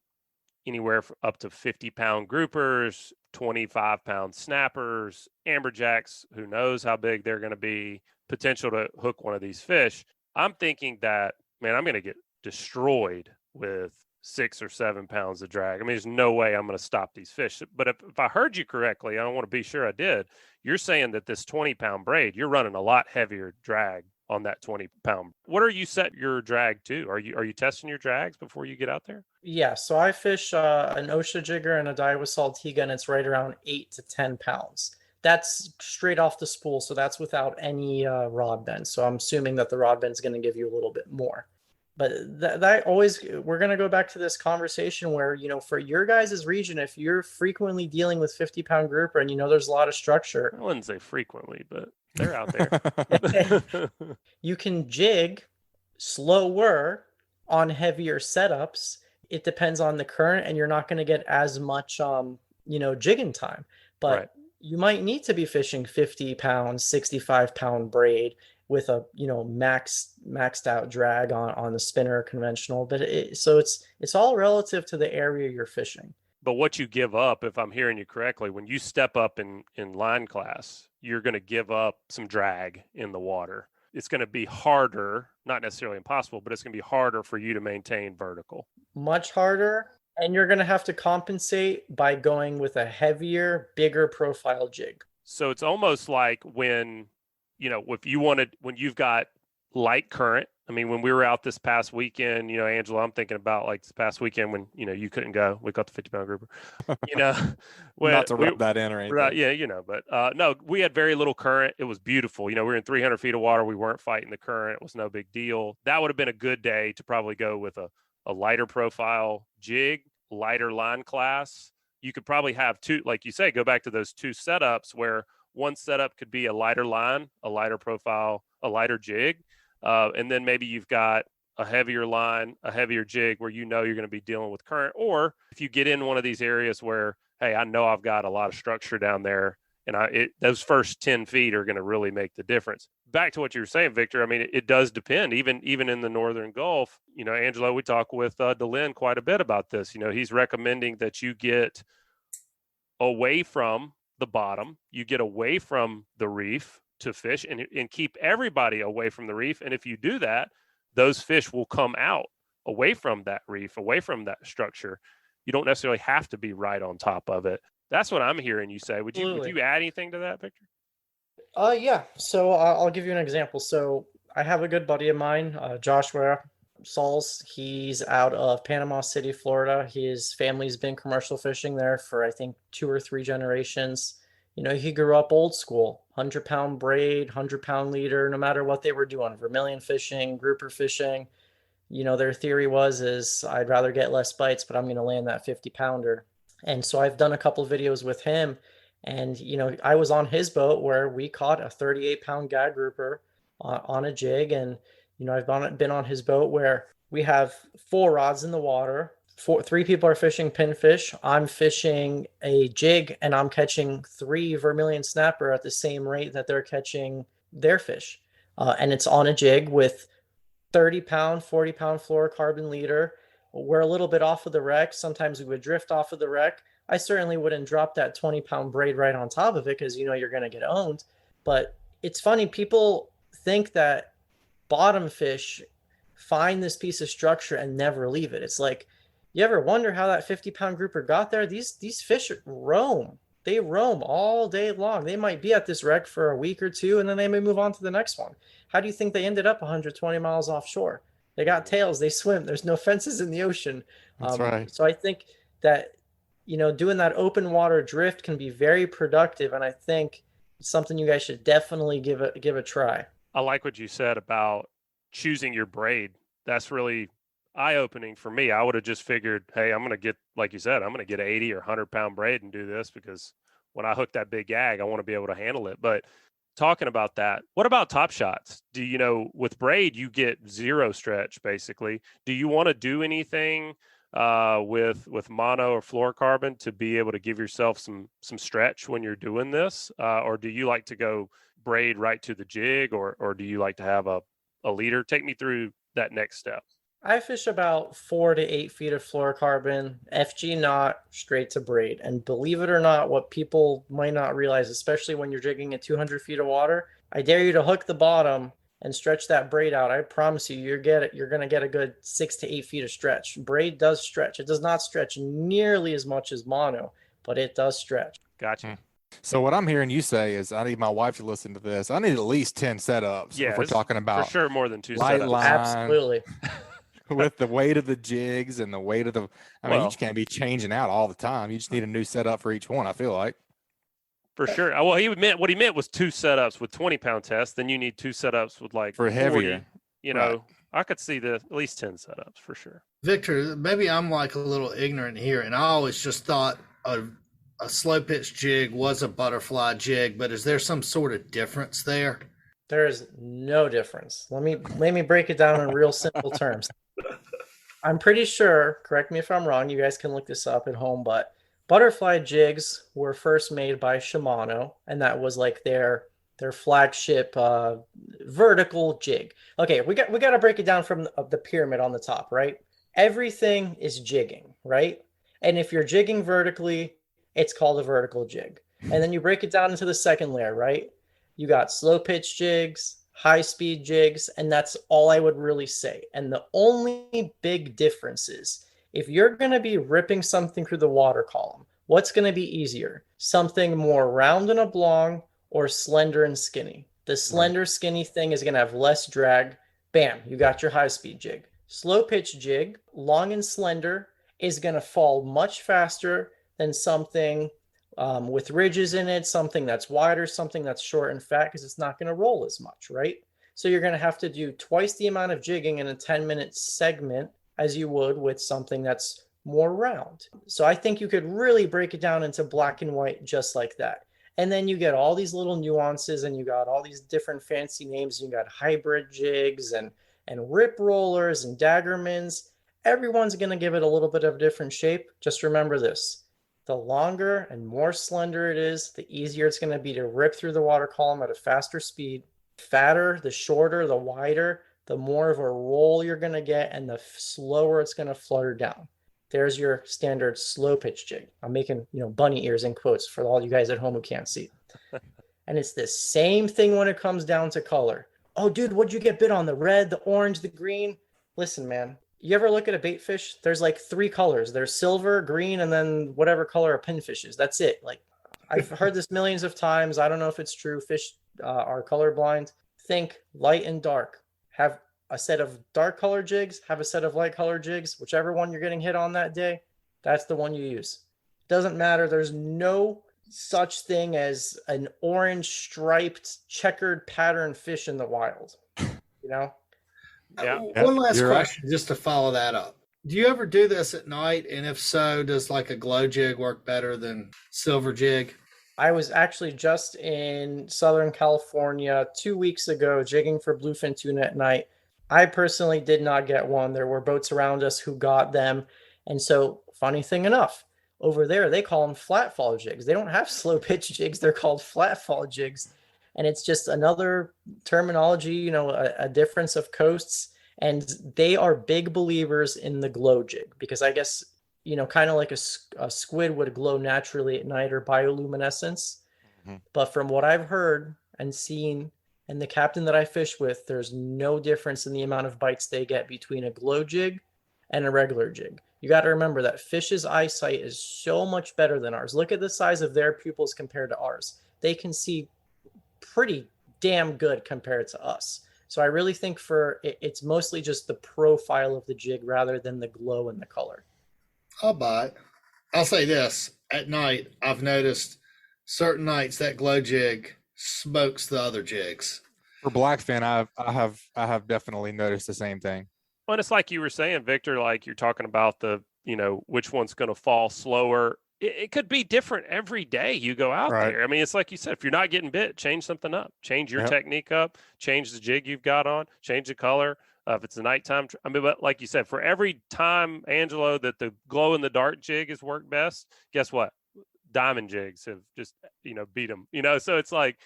anywhere up to 50-pound groupers, 25-pound snappers, amberjacks, who knows how big they're going to be, potential to hook one of these fish. I'm thinking that, man, I'm going to get destroyed with 6 or 7 pounds of drag. I mean, there's no way I'm going to stop these fish. But if I heard you correctly, I don't want to be sure I did. You're saying that this 20-pound braid, you're running a lot heavier drag on that 20-pound. What are you set your drag to? Are you testing your drags before you get out there? Yeah, so I fish an OSHA jigger and a Daiwa Saltiga, and it's right around 8 to 10 pounds. That's straight off the spool, so that's without any rod bend. So I'm assuming that the rod bend is going to give you a little bit more. But we're going to go back to this conversation where, for your guys' region, if you're frequently dealing with 50-pound grouper and there's a lot of structure. I wouldn't say frequently, but they're out there. You can jig slower on heavier setups. It depends on the current, and you're not going to get as much jigging time. But Right. you might need to be fishing 50-pound, 65-pound braid with a maxed out drag on the spinner conventional. But it's all relative to the area you're fishing. But what you give up, if I'm hearing you correctly, when you step up in line class, you're going to give up some drag in the water. It's going to be harder, not necessarily impossible, but it's going to be harder for you to maintain vertical. Much harder. And you're going to have to compensate by going with a heavier, bigger profile jig. So it's almost like when you've got light current. I mean, when we were out this past weekend, Angela, I'm thinking about like this past weekend when, you couldn't go. We caught the 50-pound grouper, Not to rub that in or anything. Right, yeah, but no, we had very little current. It was beautiful. We were in 300 feet of water. We weren't fighting the current. It was no big deal. That would have been a good day to probably go with a lighter profile jig, lighter line class. You could probably have two, like you say, go back to those two setups where one setup could be a lighter line, a lighter profile, a lighter jig. And then maybe you've got a heavier line, a heavier jig where you're going to be dealing with current. Or if you get in one of these areas where, hey, I know I've got a lot of structure down there and those first 10 feet are going to really make the difference. Back to what you were saying, Victor, I mean, it does depend, even in the Northern Gulf. Angelo, we talk with DeLynn quite a bit about this. He's recommending that you get away from the bottom, you get away from the reef to fish and keep everybody away from the reef. And if you do that, those fish will come out away from that reef, away from that structure. You don't necessarily have to be right on top of it. That's what I'm hearing you say. Would you add anything to that, Victor? Yeah. So I'll give you an example. So I have a good buddy of mine, Joshua Sauls. He's out of Panama City, Florida. His family's been commercial fishing there for, I think, 2 or 3 generations. He grew up old school, 100-pound braid, 100-pound leader, no matter what they were doing, vermilion fishing, grouper fishing. Their theory is I'd rather get less bites, but I'm going to land that 50-pounder. And so I've done a couple of videos with him. And, I was on his boat where we caught a 38-pound gag grouper on a jig. And, I've been on his boat where we have 4 rods in the water. 3 people are fishing pinfish. I'm fishing a jig and I'm catching 3 vermilion snapper at the same rate that they're catching their fish. And it's on a jig with 30-pound, 40-pound fluorocarbon leader. We're a little bit off of the wreck. Sometimes we would drift off of the wreck. I certainly wouldn't drop that 20-pound braid right on top of it because you're going to get owned. But it's funny, people think that bottom fish find this piece of structure and never leave it. It's like, you ever wonder how that 50-pound grouper got there? These fish roam. They roam all day long. They might be at this wreck for a week or 2, and then they may move on to the next one. How do you think they ended up 120 miles offshore? They got tails. They swim. There's no fences in the ocean. That's right. So I think that, doing that open water drift can be very productive, and I think it's something you guys should definitely give a try. I like what you said about choosing your braid. That's really eye-opening for me. I would have just figured, hey, I'm going to get, like you said, I'm going to get 80 or 100-pound braid and do this because when I hook that big gag, I want to be able to handle it. But talking about that, what about top shots? With braid, you get 0 stretch, basically. Do you want to do anything with mono or fluorocarbon to be able to give yourself some stretch when you're doing this? Or do you like to go braid right to the jig, or do you like to have a leader? Take me through that next step. I fish about 4 to 8 feet of fluorocarbon, FG knot, straight to braid. And believe it or not, what people might not realize, especially when you're jigging at 200 feet of water, I dare you to hook the bottom and stretch that braid out. I promise you're going to get a good 6 to 8 feet of stretch. Braid does stretch. It does not stretch nearly as much as mono, but it does stretch. Gotcha. So what I'm hearing you say is I need my wife to listen to this. I need at least 10 setups. Yeah, if we're talking about for sure more than 2 light setups. line, Absolutely. with the weight of the jigs and the weight of the, I mean, you just can't be changing out all the time. You just need a new setup for each one, I feel like. For sure. Well, what he meant was 2 setups with 20-pound tests. Then you need 2 setups with like for 40, heavier. Right. I could see at least 10 setups for sure. Victor, maybe I'm like a little ignorant here, and I always just thought a slow pitch jig was a butterfly jig, but is there some sort of difference there? There is no difference. Let me break it down in real simple terms. I'm pretty sure, correct me if I'm wrong, you guys can look this up at home, but Butterfly jigs were first made by Shimano, and that was like their flagship vertical jig. Okay, we got to break it down from the pyramid on the top, right? Everything is jigging, right? And if you're jigging vertically, it's called a vertical jig. And then you break it down into the second layer, right? You got slow pitch jigs, high speed jigs, and that's all I would really say. And the only big difference is if you're going to be ripping something through the water column, what's going to be easier? Something more round and oblong or slender and skinny? The slender skinny thing is going to have less drag. Bam, you got your high speed jig. Slow pitch jig, long and slender, is going to fall much faster than something with ridges in it, something that's wider, something that's short and fat, because it's not going to roll as much, right? So you're going to have to do twice the amount of jigging in a 10-minute segment as you would with something that's more round. So I think you could really break it down into black and white just like that. And then you get all these little nuances, and you got all these different fancy names. You got hybrid jigs and rip rollers and daggermans. Everyone's going to give it a little bit of a different shape. Just remember this. The longer and more slender it is, the easier it's going to be to rip through the water column at a faster speed. Fatter, the shorter, the wider, the more of a roll you're going to get, and the slower it's going to flutter down. There's your standard slow pitch jig. I'm making, bunny ears in quotes for all you guys at home who can't see. And it's the same thing when it comes down to color. Oh, dude, what'd you get bit on? The red, the orange, the green? Listen, man, you ever look at a bait fish? There's like 3 colors. There's silver, green, and then whatever color a pinfish is. That's it. Like, I've heard this millions of times. I don't know if it's true. Fish are colorblind. Think light and dark. Have a set of dark color jigs, have a set of light color jigs. Whichever one you're getting hit on that day, that's the one you use. Doesn't matter. There's no such thing as an orange striped checkered pattern fish in the wild. Yeah. One last question, just to follow that up. Do you ever do this at night? And if so, does like a glow jig work better than silver jig? I was actually just in Southern California 2 weeks ago jigging for bluefin tuna at night. I personally did not get one. There were boats around us who got them. And so, funny thing enough, over there, they call them flat fall jigs. They don't have slow pitch jigs. They're called flat fall jigs. And it's just another terminology, a difference of coasts. And they are big believers in the glow jig because I guess, kind of like a squid would glow naturally at night or bioluminescence. Mm-hmm. But from what I've heard and seen, and the captain that I fish with, there's no difference in the amount of bites they get between a glow jig and a regular jig. You got to remember that fish's eyesight is so much better than ours. Look at the size of their pupils compared to ours. They can see pretty damn good compared to us. So I really think it's mostly just the profile of the jig rather than the glow and the color. I'll buy it. I'll say this. At night, I've noticed certain nights that glow jig smokes the other jigs. For blackfin, I have definitely noticed the same thing. Well, it's like you were saying, Victor, like you're talking about the, which one's going to fall slower. It could be different every day you go out there. I mean, it's like you said, if you're not getting bit, change something up, change your technique up, change the jig you've got on, change the color. If it's a nighttime, but like you said, for every time, Angelo, that the glow in the dark jig has worked best, guess what? Diamond jigs have just, beat them, so it's like,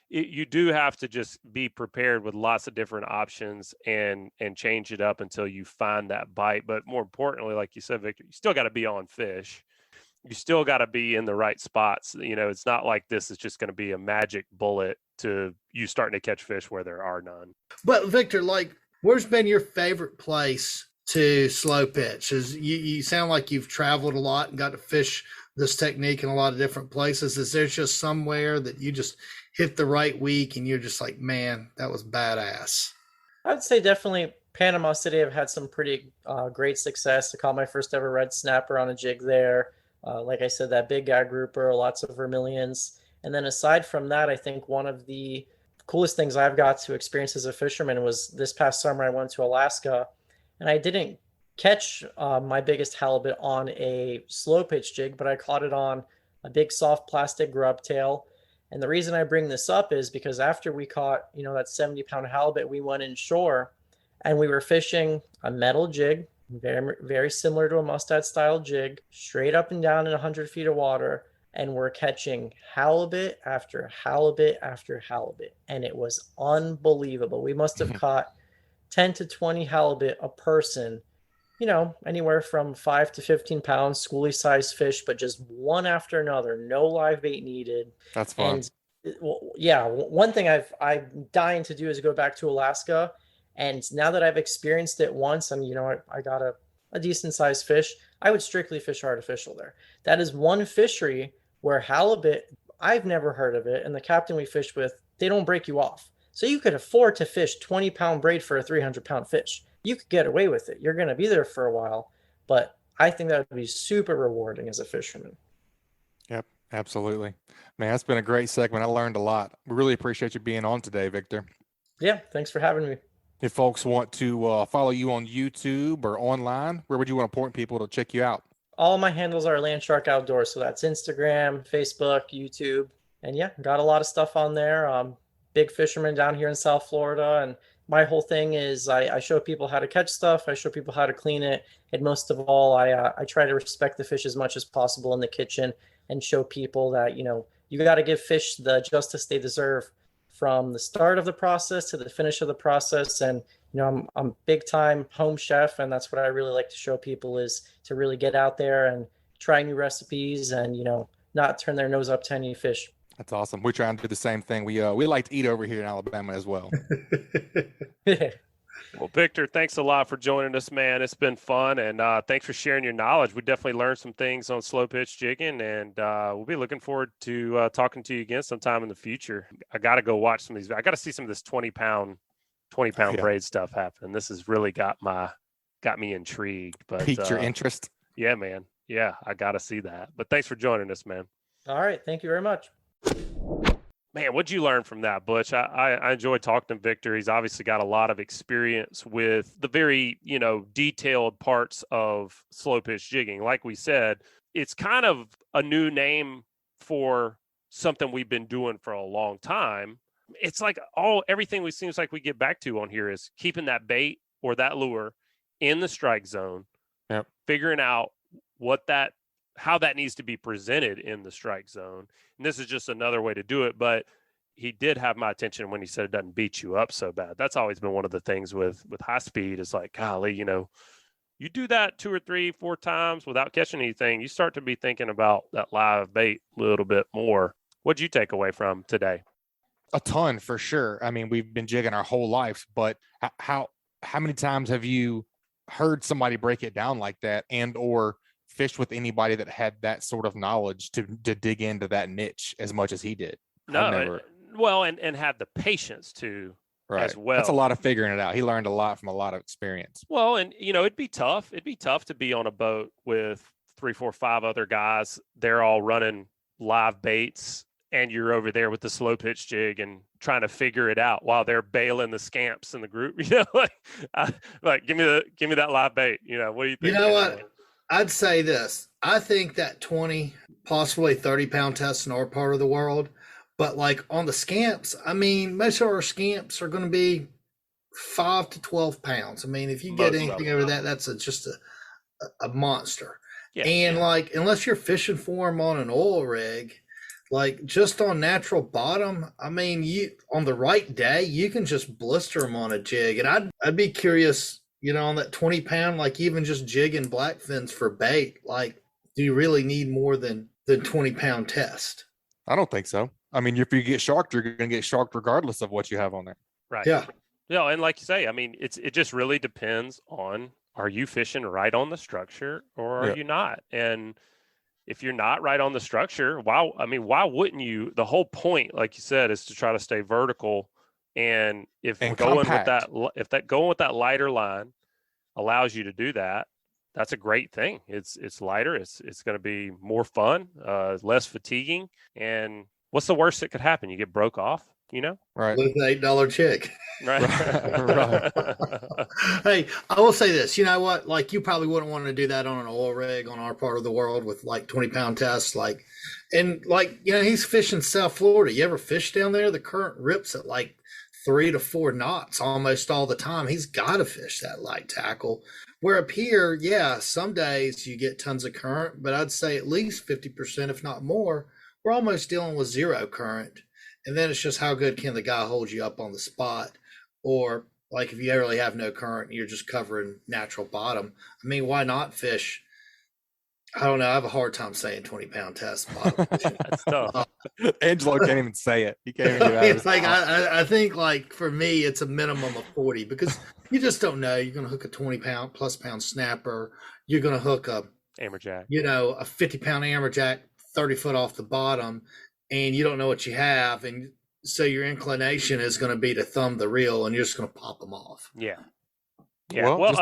you do have to just be prepared with lots of different options and change it up until you find that bite. But more importantly, like you said, Victor, you still got to be on fish. You still got to be in the right spots. It's not like this is just going to be a magic bullet to you starting to catch fish where there are none. But Victor, where's been your favorite place to slow pitch? You sound like you've traveled a lot and got to fish this technique in a lot of different places. Is there just somewhere that you just hit the right week and you're just like, man, that was badass? I'd say definitely Panama City. I've had some pretty great success. I caught my first ever red snapper on a jig there. Like I said, that big guy grouper, lots of vermilions. And then aside from that, I think one of the coolest things I've got to experience as a fisherman was this past summer I went to Alaska, and I didn't catch my biggest halibut on a slow pitch jig, but I caught it on a big soft plastic grub tail. And the reason I bring this up is because after we caught, that 70-pound halibut, we went inshore and we were fishing a metal jig very, very similar to a mustad style jig, straight up and down in 100 feet of water. And we're catching halibut after halibut after halibut. And it was unbelievable. We must have caught 10 to 20 halibut a person, anywhere from 5 to 15 pounds, schoolie sized fish, but just one after another, no live bait needed. That's fun. And yeah, one thing I'm dying to do is go back to Alaska. And now that I've experienced it once, and I got a decent sized fish, I would strictly fish artificial there. That is one fishery where halibut, I've never heard of it. And the captain we fished with, they don't break you off. So you could afford to fish 20-pound braid for a 300-pound fish. You could get away with it. You're going to be there for a while, but I think that would be super rewarding as a fisherman. Yep, absolutely. Man, that's been a great segment. I learned a lot. We really appreciate you being on today, Viktor. Yeah, thanks for having me. If folks want to follow you on YouTube or online, where would you want to point people to check you out? All my handles are Landshark Outdoors. So that's Instagram, Facebook, YouTube. And yeah, got a lot of stuff on there. Big fisherman down here in South Florida. And my whole thing is I show people how to catch stuff. I show people how to clean it. And most of all, I try to respect the fish as much as possible in the kitchen and show people that, you got to give fish the justice they deserve from the start of the process to the finish of the process. And, I'm big time home chef. And that's what I really like to show people is to really get out there and try new recipes and, not turn their nose up to any fish. That's awesome. We're trying to do the same thing. We like to eat over here in Alabama as well. Well, Viktor, thanks a lot for joining us, man. It's been fun, and thanks for sharing your knowledge. We definitely learned some things on slow pitch jigging, and we'll be looking forward to talking to you again sometime in the future. I got to go watch some of these. I got to see some of this 20-pound braid stuff happen. This has really got me intrigued. But piqued your interest? Yeah, man. Yeah, I got to see that. But thanks for joining us, man. All right. Thank you very much. Man, what'd you learn from that, Butch? I enjoyed talking to Viktor. He's obviously got a lot of experience with the very, detailed parts of slow pitch jigging. Like we said, it's kind of a new name for something we've been doing for a long time. It's like everything we seems like we get back to on here is keeping that bait or that lure in the strike zone, figuring out how that needs to be presented in the strike zone. And this is just another way to do it. But he did have my attention when he said it doesn't beat you up so bad. That's always been one of the things with high speed is like, golly, you do that 2 or 3, 4 times without catching anything, you start to be thinking about that live bait a little bit more. What'd you take away from today? A ton, for sure. I mean, we've been jigging our whole lives, but how many times have you heard somebody break it down like that or fished with anybody that had that sort of knowledge to dig into that niche as much as he did? No, and have the patience to as well. That's a lot of figuring it out. He learned a lot from a lot of experience. Well, and it'd be tough. It'd be tough to be on a boat with 3, 4, 5 other guys. They're all running live baits, and you're over there with the slow pitch jig and trying to figure it out while they're bailing the scamps in the group. Like give me that live bait. What do you think? You know what? I'd say this. I think that 20, possibly 30-pound test in our part of the world, but like on the scamps, I mean, most of our scamps are going to be 5 to 12 pounds. I mean, if you get anything over that, that's just a monster. Yeah, and like, unless you're fishing for them on an oil rig, like just on natural bottom, I mean, on the right day, you can just blister them on a jig. And I'd be curious, on that 20-pound, like even just jigging blackfins for bait, like, do you really need more than the 20-pound test? I don't think so. I mean, if you get sharked, you're going to get sharked regardless of what you have on there. Right. Yeah. Yeah. And like you say, I mean, it just really depends on, are you fishing right on the structure or are you not? And if you're not right on the structure, why wouldn't you? The whole point, like you said, is to try to stay vertical. And if going with that lighter line allows you to do that, that's a great thing. It's lighter. It's going to be more fun, less fatiguing. And what's the worst that could happen? You get broke off, Right. With an $8 chick. Right. Hey, I will say this. You know what? Like, you probably wouldn't want to do that on an oil rig on our part of the world with like 20-pound tests. Like, and like, he's fishing South Florida. You ever fish down there? The current rips at like 3 to 4 knots almost all the time. He's got to fish that light tackle. Where up here, yeah, some days you get tons of current, but I'd say at least 50%, if not more, we're almost dealing with zero current. And then it's just how good can the guy hold you up on the spot? Or like if you really have no current, you're just covering natural bottom. I mean, why not fish? I don't know. I have a hard time saying 20-pound test bottom fishing. That's tough. Angelo can't even say it. He can't even get out of It's like I think like for me, it's a minimum of 40 because you just don't know. You're going to hook a 20-pound snapper. You're going to hook a amberjack. a 50-pound amberjack 30 foot off the bottom, and you don't know what you have, and so your inclination is going to be to thumb the reel, and you're just going to pop them off. Yeah. Well,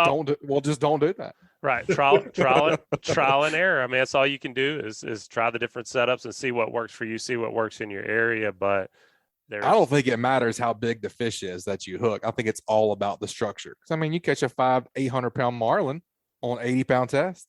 just don't do that. Right. Trial and error. I mean, that's all you can do is try the different setups and see what works for you, see what works in your area. But I don't think it matters how big the fish is that you hook. I think it's all about the structure. Because I mean, you catch a 800-pound marlin on 80-pound test,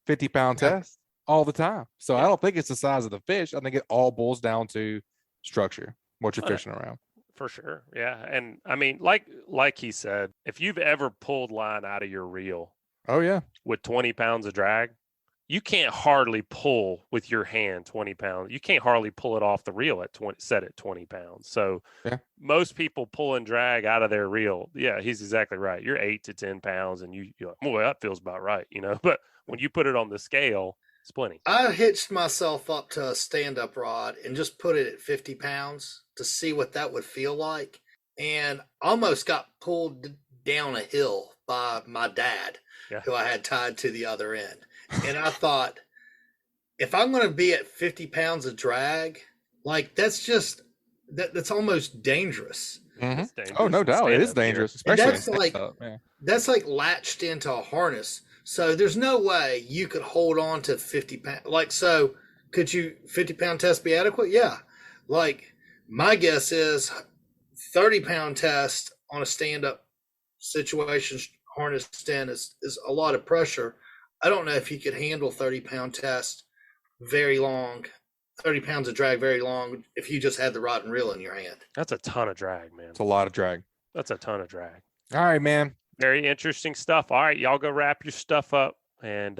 50-pound test all the time. So I don't think it's the size of the fish. I think it all boils down to structure, what you're fishing around. For sure. Yeah. And I mean, like he said, if you've ever pulled line out of your reel, oh yeah, with 20 pounds of drag, you can't hardly pull with your hand 20 pounds. You can't hardly pull it off the reel set at 20 pounds. So most people pulling drag out of their reel. Yeah, he's exactly right. You're 8 to 10 pounds and you're like, boy, that feels about right, But when you put it on the scale, it's plenty. I hitched myself up to a stand-up rod and just put it at 50 pounds to see what that would feel like, and almost got pulled down a hill by my dad, who I had tied to the other end. And I thought, if I'm going to be at 50 pounds of drag, like that's almost dangerous. Mm-hmm. Dangerous. Oh, no doubt. It is dangerous, especially that's like latched into a harness. So there's no way you could hold on to 50 pounds. Like, so could you 50-pound test be adequate? Yeah. Like my guess is 30-pound test on a stand-up situation harnessed in is a lot of pressure. I don't know if you could handle 30-pound test very long, 30 pounds of drag very long if you just had the rod and reel in your hand. That's a ton of drag, man. It's a lot of drag. That's a ton of drag. All right, man. Very interesting stuff. All right, y'all go wrap your stuff up, and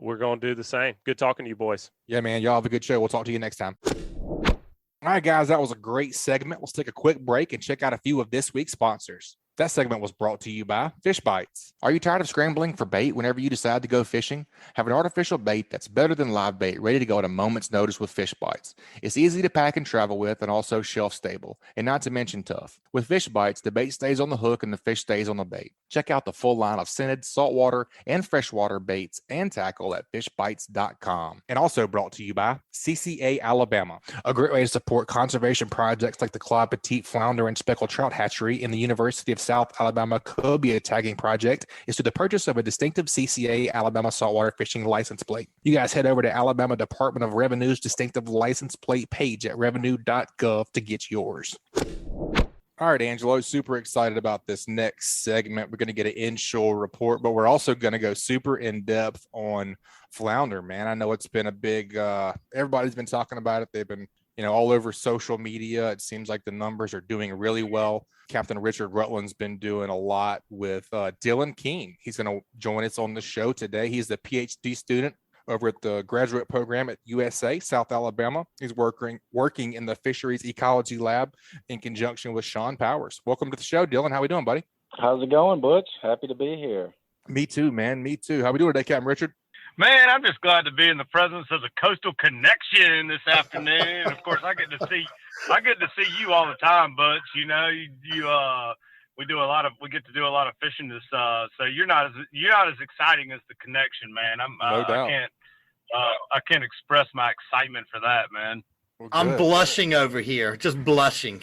we're going to do the same. Good talking to you, boys. Yeah, man. Y'all have a good show. We'll talk to you next time. All right, guys, that was a great segment. Let's take a quick break and check out a few of this week's sponsors. That segment was brought to you by Fishbites. Are you tired of scrambling for bait whenever you decide to go fishing? Have an artificial bait that's better than live bait, ready to go at a moment's notice with Fishbites. It's easy to pack and travel with and also shelf stable, and not to mention tough. With Fishbites, the bait stays on the hook and the fish stays on the bait. Check out the full line of scented, saltwater, and freshwater baits and tackle at fishbites.com. And also brought to you by CCA Alabama, a great way to support conservation projects like the Claude Petite Flounder and Speckled Trout Hatchery in the University of South Alabama Cobia Tagging Project is through the purchase of a distinctive CCA Alabama saltwater fishing license plate. You guys head over to Alabama Department of Revenue's distinctive license plate page at revenue.gov to get yours. All right, Angelo, super excited about this next segment. We're going to get an inshore report, but we're also going to go super in depth on flounder, man. I know it's been a big, everybody's been talking about it. They've been, all over social media. It seems like the numbers are doing really well. Captain Richard Rutland's been doing a lot with Dylan Kiene. He's going to join us on the show today. He's the Ph.D. student over at the graduate program at USA, South Alabama. He's working in the Fisheries Ecology Lab in conjunction with Sean Powers. Welcome to the show, Dylan. How we doing, buddy? How's it going, Butch? Happy to be here. Me too, man. Me too. How we doing today, Captain Richard? Man, I'm just glad to be in the presence of the Coastal Connection this afternoon. Of course, I get to see you all the time, Butch. We get to do a lot of fishing this. So you're not as exciting as the Connection, man. No doubt. I can't express my excitement for that, man. Well, I'm blushing over here, just blushing.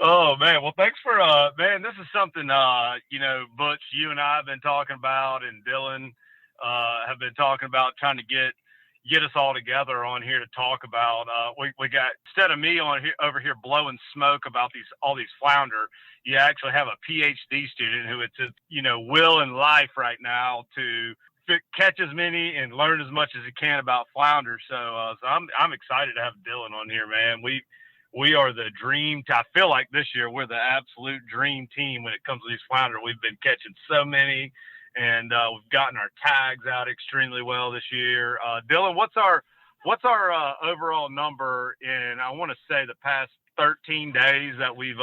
Oh man, well thanks for man, this is something Butch, you and I have been talking about, and Dylan have been talking about, trying to get us all together on here to talk about. We got, instead of me over here blowing smoke about all these flounder, you actually have a PhD student who it's will in life right now to catch as many and learn as much as you can about flounder. So I'm excited to have Dylan on here, man. We are the dream. I feel like this year we're the absolute dream team when it comes to these flounder. We've been catching so many, and we've gotten our tags out extremely well this year. Dylan, what's our overall number in, I want to say, the past 13 days that we've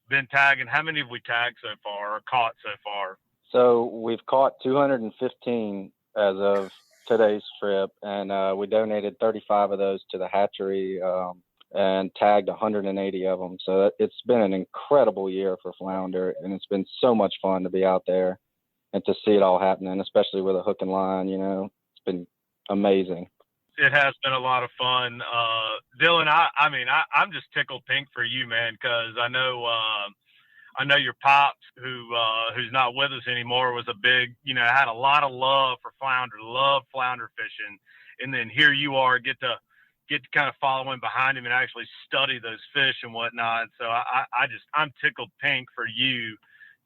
been tagging? How many have we tagged so far or caught so far? So we've caught 215 as of today's trip, and we donated 35 of those to the hatchery and tagged 180 of them. So it's been an incredible year for flounder, and it's been so much fun to be out there and to see it all happening, especially with a hook and line. It's been amazing. It has been a lot of fun. Dylan, I'm just tickled pink for you, man, because I know your pops, who's not with us anymore, was a big, had a lot of love for flounder, loved flounder fishing, and then here you are, get to kind of follow in behind him and actually study those fish and whatnot. So I'm tickled pink for you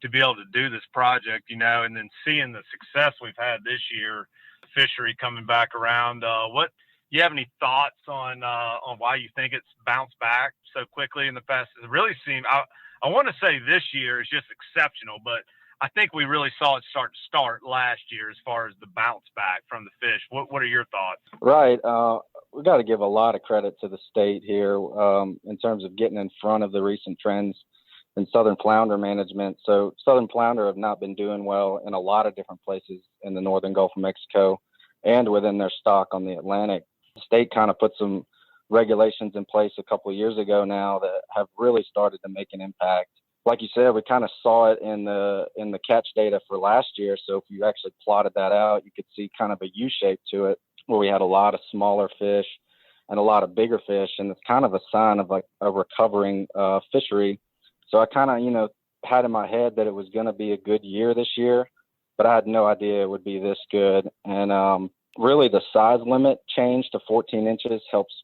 to be able to do this project, and then seeing the success we've had this year, fishery coming back around. What you have any thoughts on why you think it's bounced back so quickly in the past? It really seemed, I want to say this year is just exceptional, but I think we really saw it start last year as far as the bounce back from the fish. What are your thoughts? Right. We got to give a lot of credit to the state here in terms of getting in front of the recent trends in southern flounder management. So southern flounder have not been doing well in a lot of different places in the northern Gulf of Mexico and within their stock on the Atlantic. The state kind of put some regulations in place a couple of years ago now that have really started to make an impact. Like you said, we kind of saw it in the catch data for last year. So if you actually plotted that out, you could see kind of a U shape to it, where we had a lot of smaller fish and a lot of bigger fish, and it's kind of a sign of like a recovering fishery. So I kind of had in my head that it was going to be a good year this year, but I had no idea it would be this good. And really the size limit change to 14 inches helps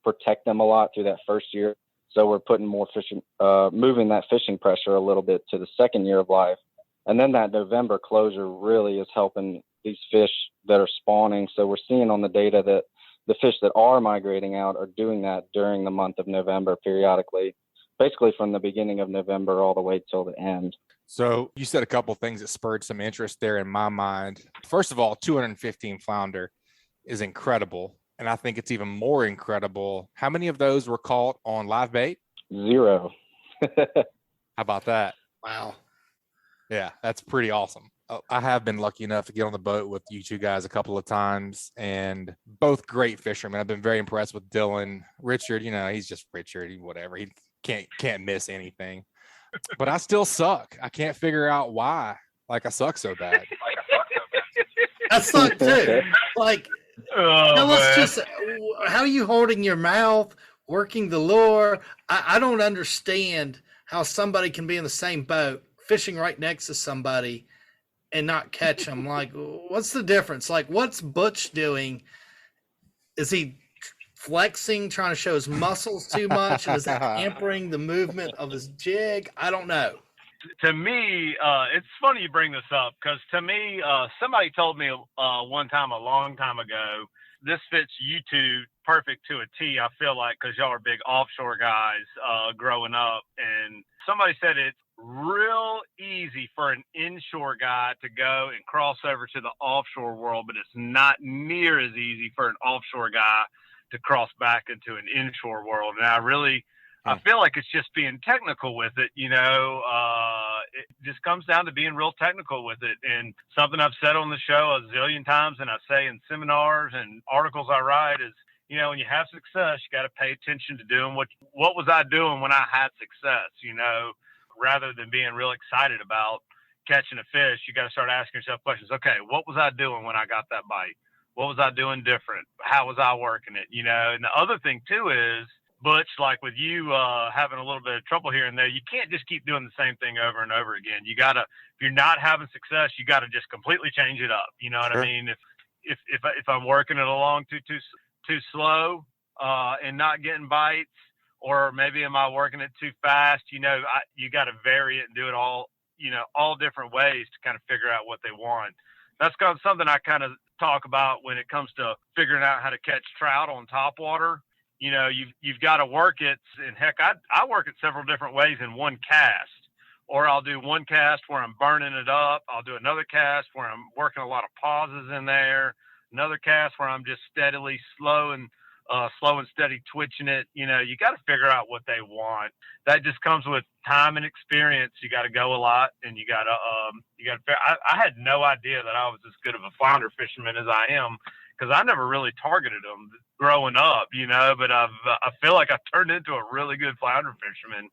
protect them a lot through that first year. So we're putting more fishing, moving that fishing pressure a little bit to the second year of life. And then that November closure really is helping these fish that are spawning. So we're seeing on the data that the fish that are migrating out are doing that during the month of November periodically, basically from the beginning of November all the way till the end. So you said a couple of things that spurred some interest there in my mind. First of all, 215 flounder is incredible. And I think it's even more incredible. How many of those were caught on live bait? 0. How about that? Wow. Yeah, that's pretty awesome. I have been lucky enough to get on the boat with you two guys a couple of times, and both great fishermen. I've been very impressed with Dylan. Richard, he's just Richard, whatever. He can't miss anything. But I still suck. I can't figure out why. Like, I suck so bad. I suck too. Like, tell us just, how are you holding your mouth, working the lure? I don't understand how somebody can be in the same boat, fishing right next to somebody, and not catch them. Like, what's the difference? Like, what's Butch doing? Is he flexing, trying to show his muscles too much? And is that hampering the movement of his jig? I don't know. To me, it's funny you bring this up, because to me, somebody told me one time, a long time ago, this fits you two perfect to a T, I feel like, because y'all are big offshore guys growing up. And somebody said it's real easy for an inshore guy to go and cross over to the offshore world, but it's not near as easy for an offshore guy to cross back into an inshore world. And I feel like it's just being technical with it, it just comes down to being real technical with it. And something I've said on the show a zillion times, and I say in seminars and articles I write, is, when you have success, you got to pay attention to doing what was I doing when I had success, rather than being real excited about catching a fish. You got to start asking yourself questions. Okay, what was I doing when I got that bite? What was I doing different? How was I working it? And the other thing too is, Butch, like with you having a little bit of trouble here and there, you can't just keep doing the same thing over and over again. You got to, if you're not having success, you got to just completely change it up. You know what I mean? If I'm working it along too slow and not getting bites, or maybe am I working it too fast? You got to vary it and do it all different ways to kind of figure out what they want. That's kind of something I kind of talk about when it comes to figuring out how to catch trout on topwater. You know, you've got to work it, and heck, I work it several different ways in one cast. Or I'll do one cast where I'm burning it up. I'll do another cast where I'm working a lot of pauses in there. Another cast where I'm just steadily slow and steady twitching it. You know, you got to figure out what they want. That just comes with time and experience. You got to go a lot, and you got to. I had no idea that I was as good of a flounder fisherman as I am, because I never really targeted them growing up, you know. But I feel like I turned into a really good flounder fisherman,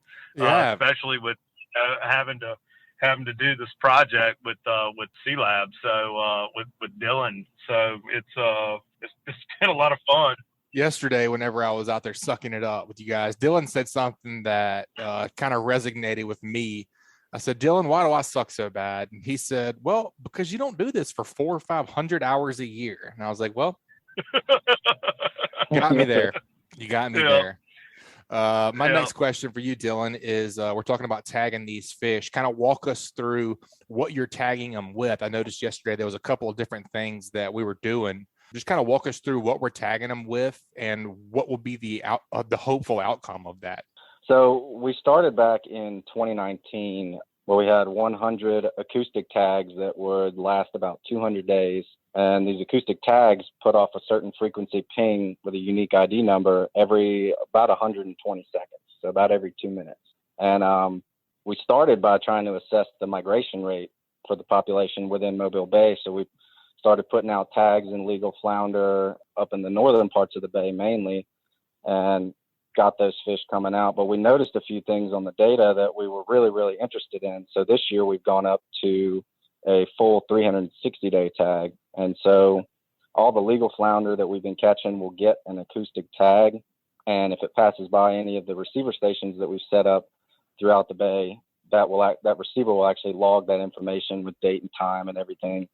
especially with having to do this project with Sea Lab, so with Dylan. So it's been a lot of fun. Yesterday, whenever I was out there sucking it up with you guys, Dylan said something that kind of resonated with me. I said, Dylan, why do I suck so bad? And he said, well, because you don't do this for 400 or 500 hours a year. And I was like, well, got me there. You got me there. My next question for you, Dylan, is we're talking about tagging these fish. Kind of walk us through what you're tagging them with. I noticed yesterday there was a couple of different things that we were doing. Just kind of walk us through what we're tagging them with and what will be the hopeful outcome of that. So we started back in 2019 where we had 100 acoustic tags that would last about 200 days. And these acoustic tags put off a certain frequency ping with a unique ID number every about 120 seconds, so about every 2 minutes. And we started by trying to assess the migration rate for the population within Mobile Bay. So we started putting out tags in legal flounder up in the northern parts of the bay mainly, and got those fish coming out. But we noticed a few things on the data that we were really, really interested in. So this year we've gone up to a full 360-day tag. And so all the legal flounder that we've been catching will get an acoustic tag. And if it passes by any of the receiver stations that we've set up throughout the bay, that receiver will actually log that information with date and time and everything.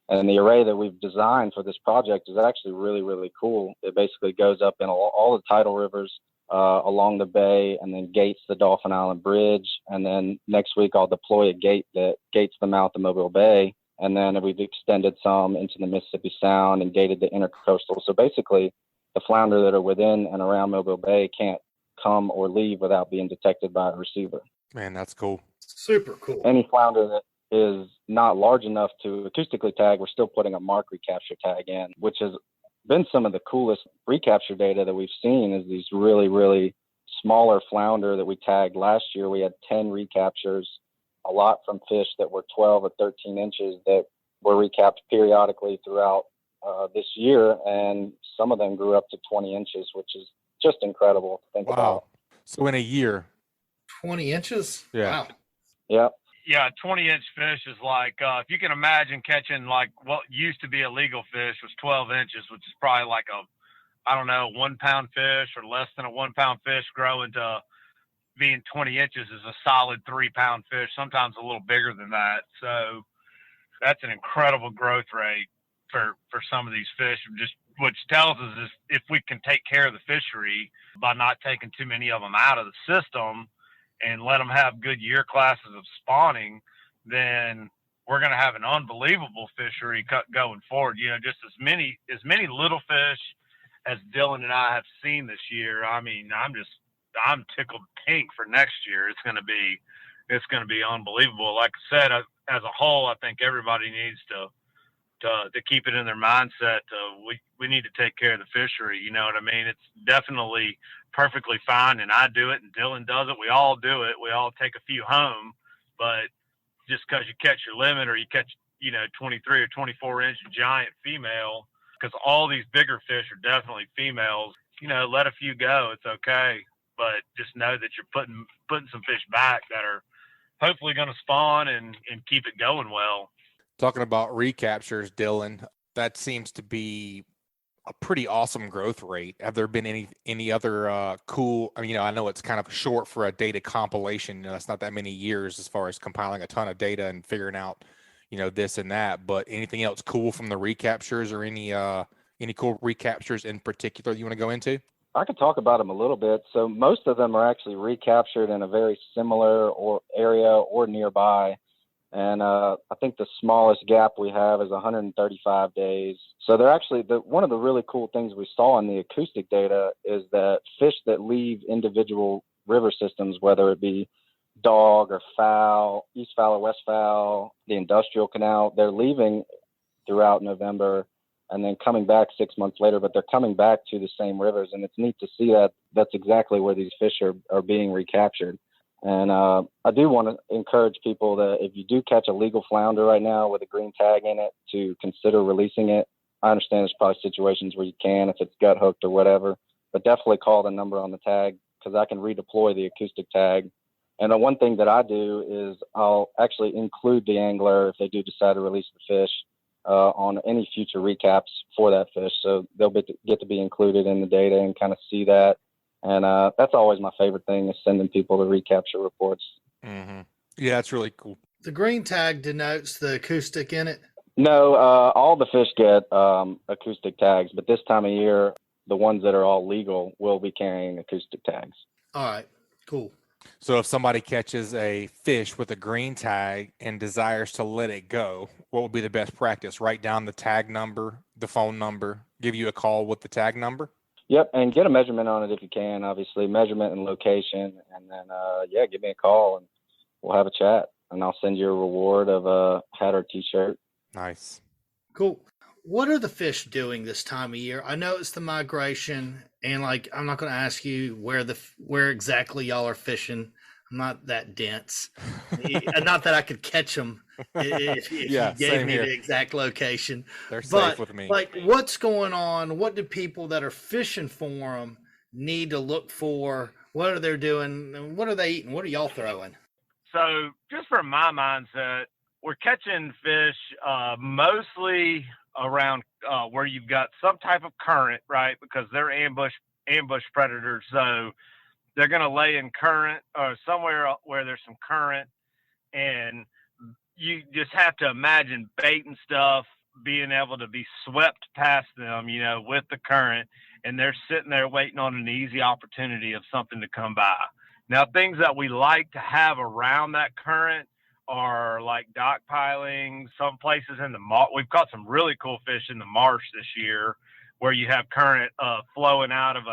And the array that we've designed for this project is actually really, really cool. It basically goes up in all the tidal rivers along the bay, and then gates the Dauphin Island Bridge. And then next week I'll deploy a gate that gates the mouth of Mobile Bay. And then we've extended some into the Mississippi Sound and gated the intercoastal. So basically the flounder that are within and around Mobile Bay can't come or leave without being detected by a receiver. Man, that's cool. Super cool. Any flounder that is not large enough to acoustically tag, we're still putting a mark recapture tag in, which has been some of the coolest recapture data that we've seen. Is these really, really smaller flounder that we tagged last year. We had 10 recaptures, a lot from fish that were 12 or 13 inches that were recapped periodically throughout this year, and some of them grew up to 20 inches, which is just incredible to think about. So in a year, 20 inches? Yeah. Wow. Yep. Yeah, 20-inch fish is like, if you can imagine catching like what used to be a legal fish was 12 inches, which is probably like a 1 pound fish or less than a 1 pound fish, growing to being 20 inches is a solid 3 pound fish, sometimes a little bigger than that. So that's an incredible growth rate for some of these fish. Just which tells us is if we can take care of the fishery by not taking too many of them out of the system and let them have good year classes of spawning, then we're going to have an unbelievable fishery going forward. You know, just as many little fish as Dylan and I have seen this year. I mean, I'm tickled pink for next year. It's going to be unbelievable. Like I said, as a whole, I think everybody needs to keep it in their mindset. We need to take care of the fishery. You know what I mean? It's definitely perfectly fine, and I do it, and Dylan does it. We all do it. We all take a few home, but just because you catch your limit or you catch 23 or 24 inch giant female, because all these bigger fish are definitely females, let a few go. It's okay, but just know that you're putting some fish back that are hopefully going to spawn and keep it going well. Talking about recaptures, Dylan, that seems to be a pretty awesome growth rate. Have there been any other cool? I mean, I know it's kind of short for a data compilation. That's not that many years as far as compiling a ton of data and figuring out, this and that. But anything else cool from the recaptures, or any cool recaptures in particular you want to go into? I could talk about them a little bit. So most of them are actually recaptured in a very similar area or nearby And I think the smallest gap we have is 135 days. So they're actually, one of the really cool things we saw in the acoustic data is that fish that leave individual river systems, whether it be Dog or Fowl, East Fowl or West Fowl, the Industrial Canal, they're leaving throughout November and then coming back 6 months later, but they're coming back to the same rivers. And it's neat to see that that's exactly where these fish are being recaptured. And I do want to encourage people that if you do catch a legal flounder right now with a green tag in it, to consider releasing it. I understand there's probably situations where you can, if it's gut hooked or whatever, but definitely call the number on the tag, because I can redeploy the acoustic tag. And the one thing that I do is I'll actually include the angler if they do decide to release the fish on any future recaps for that fish. So they'll get to be included in the data and kind of see that. And that's always my favorite thing, is sending people the recapture reports. Mm-hmm. Yeah, that's really cool. The green tag denotes the acoustic in it? No, all the fish get acoustic tags, but this time of year, the ones that are all legal will be carrying acoustic tags. All right, cool. So if somebody catches a fish with a green tag and desires to let it go, what would be the best practice? Write down the tag number, the phone number, give you a call with the tag number? Yep, and get a measurement on it if you can, obviously, measurement and location, and then, give me a call and we'll have a chat, and I'll send you a reward of a hat or t-shirt. Nice. Cool. What are the fish doing this time of year? I know it's the migration, and I'm not going to ask you where exactly y'all are fishing. I'm not that dense. Not that I could catch them if you gave me the exact location. They're safe with me. What's going on? What do people that are fishing for them need to look for? What are they doing? What are they eating? What are y'all throwing? So just from my mindset, we're catching fish mostly around where you've got some type of current, right? Because they're ambush predators. So they're going to lay in current or somewhere where there's some current, and you just have to imagine bait and stuff being able to be swept past them, with the current, and they're sitting there waiting on an easy opportunity of something to come by. Now, things that we like to have around that current are like dock pilings. Some places in the marsh, we've caught some really cool fish in the marsh this year, where you have current flowing out of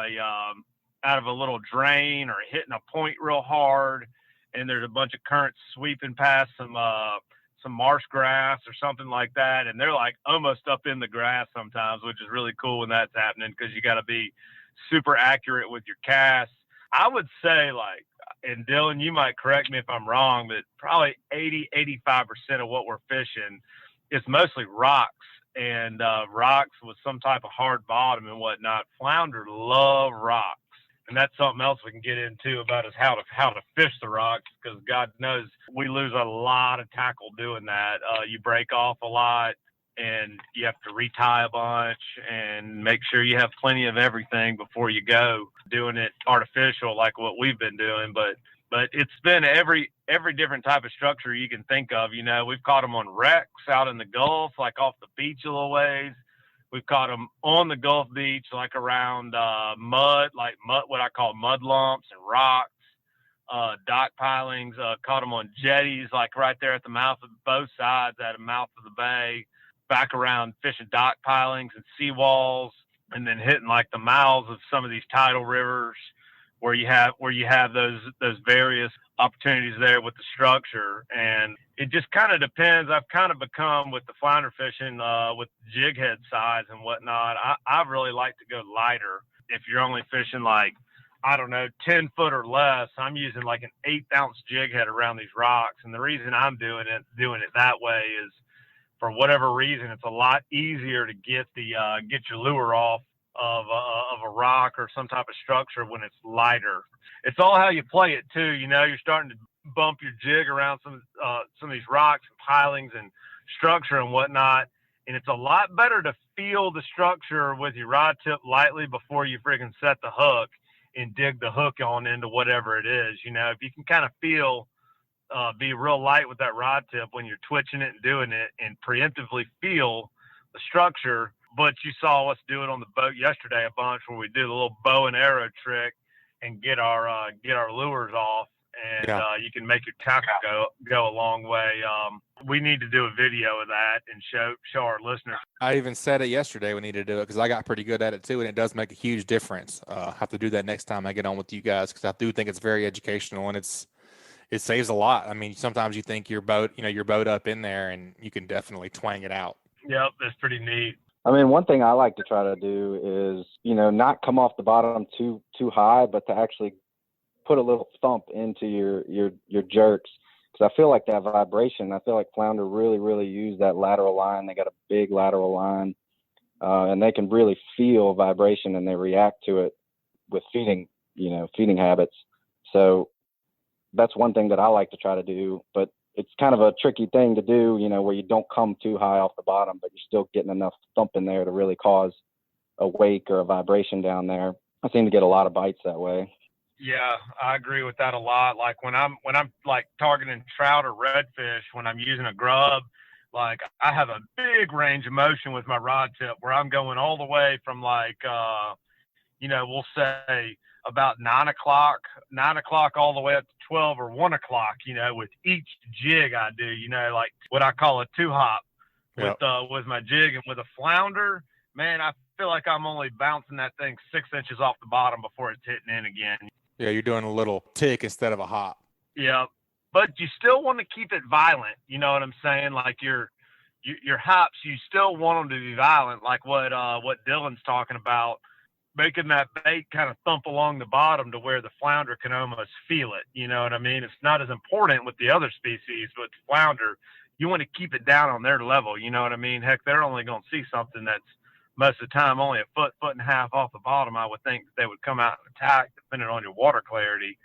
a little drain or hitting a point real hard, and there's a bunch of current sweeping past some marsh grass or something like that, and they're like almost up in the grass sometimes, which is really cool when that's happening, because you got to be super accurate with your casts. I would say, and Dylan, you might correct me if I'm wrong, but probably 80-85% of what we're fishing is mostly rocks, and rocks with some type of hard bottom and whatnot. Flounder love rocks. And that's something else we can get into about is how to fish the rocks, because God knows we lose a lot of tackle doing that. You break off a lot, and you have to retie a bunch and make sure you have plenty of everything before you go doing it artificial like what we've been doing. But it's been every different type of structure you can think of. We've caught them on wrecks out in the Gulf, like off the beach a little ways. We've caught them on the Gulf Beach, like around mud, what I call mud lumps and rocks, dock pilings. Caught them on jetties, like right there at the mouth of both sides, at the mouth of the bay, back around fishing dock pilings and seawalls, and then hitting like the mouths of some of these tidal rivers where you have those various opportunities there with the structure. And it just kind of depends. I've kind of become, with the flounder fishing, with jig head size and whatnot, I really like to go lighter. If you're only fishing 10 foot or less, I'm using like an 1/8 ounce jig head around these rocks. And the reason I'm doing it that way is, for whatever reason, it's a lot easier to get your lure off of a rock or some type of structure when it's lighter. It's all how you play it too. You're starting to bump your jig around some of these rocks and pilings and structure and whatnot, and it's a lot better to feel the structure with your rod tip lightly before you freaking set the hook and dig the hook on into whatever it is. If you can kind of feel, be real light with that rod tip when you're twitching it and doing it, and preemptively feel the structure. But you saw us do it on the boat yesterday a bunch, where we did a little bow and arrow trick and get our lures off. and Yeah. you can make your tackle go a long way. We need to do a video of that and show our listeners. I even said it yesterday we need to do it because I got pretty good at it too, and it does make a huge difference. I have to do that next time I get on with you guys because I do think it's very educational and it saves a lot. I mean, sometimes you think your boat up in there, and you can definitely twang it out. Yep, that's pretty neat. I mean, one thing I like to try to do is, not come off the bottom too high, but to actually put a little thump into your jerks. Because I feel like that vibration, I feel like flounder really, really use that lateral line. They got a big lateral line, and they can really feel vibration, and they react to it with feeding habits. So that's one thing that I like to try to do, but it's kind of a tricky thing to do, where you don't come too high off the bottom, but you're still getting enough thump in there to really cause a wake or a vibration down there. I seem to get a lot of bites that way. Yeah, I agree with that a lot. Like when I'm like targeting trout or redfish, when I'm using a grub, like I have a big range of motion with my rod tip where I'm going all the way from like, we'll say about 9 o'clock all the way up to 12 or 1 o'clock, with each jig I do, like what I call a 2-hop with my jig. And with a flounder, man, I feel like I'm only bouncing that thing 6 inches off the bottom before it's hitting in again. Yeah, you're doing a little tick instead of a hop. Yeah, but you still want to keep it violent. You know what I'm saying? Like your hops, you still want them to be violent, like what Dylan's talking about, making that bait kind of thump along the bottom to where the flounder can almost feel it. You know what I mean? It's not as important with the other species, but flounder, you want to keep it down on their level. You know what I mean? Heck, they're only going to see something that's most of the time only a foot and a half off the bottom. I would think that they would come out and attack depending on your water clarity.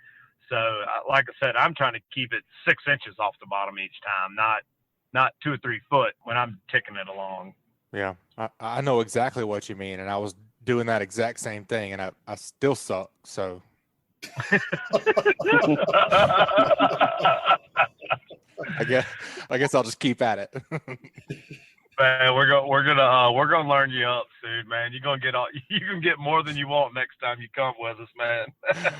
So like I said, I'm trying to keep it 6 inches off the bottom each time, not 2 or 3 foot when I'm ticking it along. Yeah, I know exactly what you mean, and I was doing that exact same thing, and I still suck. So I guess I'll just keep at it. Man, we're gonna learn you up soon, man. You can get more than you want next time you come with us, man.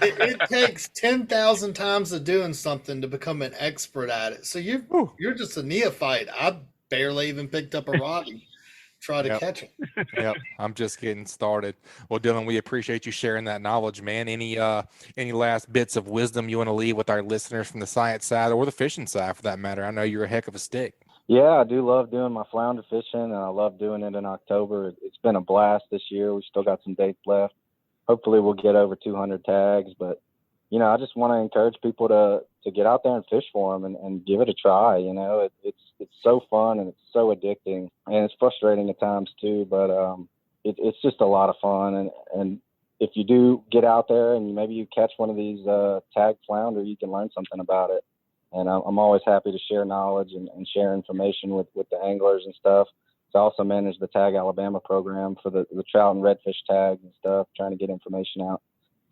It takes 10,000 times of doing something to become an expert at it. So you're just a neophyte. I barely even picked up a rod and try to catch it. Yep, I'm just getting started. Well, Dylan, we appreciate you sharing that knowledge, man. Any last bits of wisdom you want to leave with our listeners from the science side or the fishing side, for that matter? I know you're a heck of a stick. Yeah, I do love doing my flounder fishing, and I love doing it in October. It's been a blast this year. We still got some dates left. Hopefully we'll get over 200 tags, but, I just want to encourage people to get out there and fish for them and give it a try. It's so fun and it's so addicting, and it's frustrating at times too, but it's just a lot of fun. And if you do get out there and maybe you catch one of these tagged flounder, you can learn something about it. And I'm always happy to share knowledge and share information with the anglers and stuff. So I also manage the Tag Alabama program for the trout and redfish tags and stuff, trying to get information out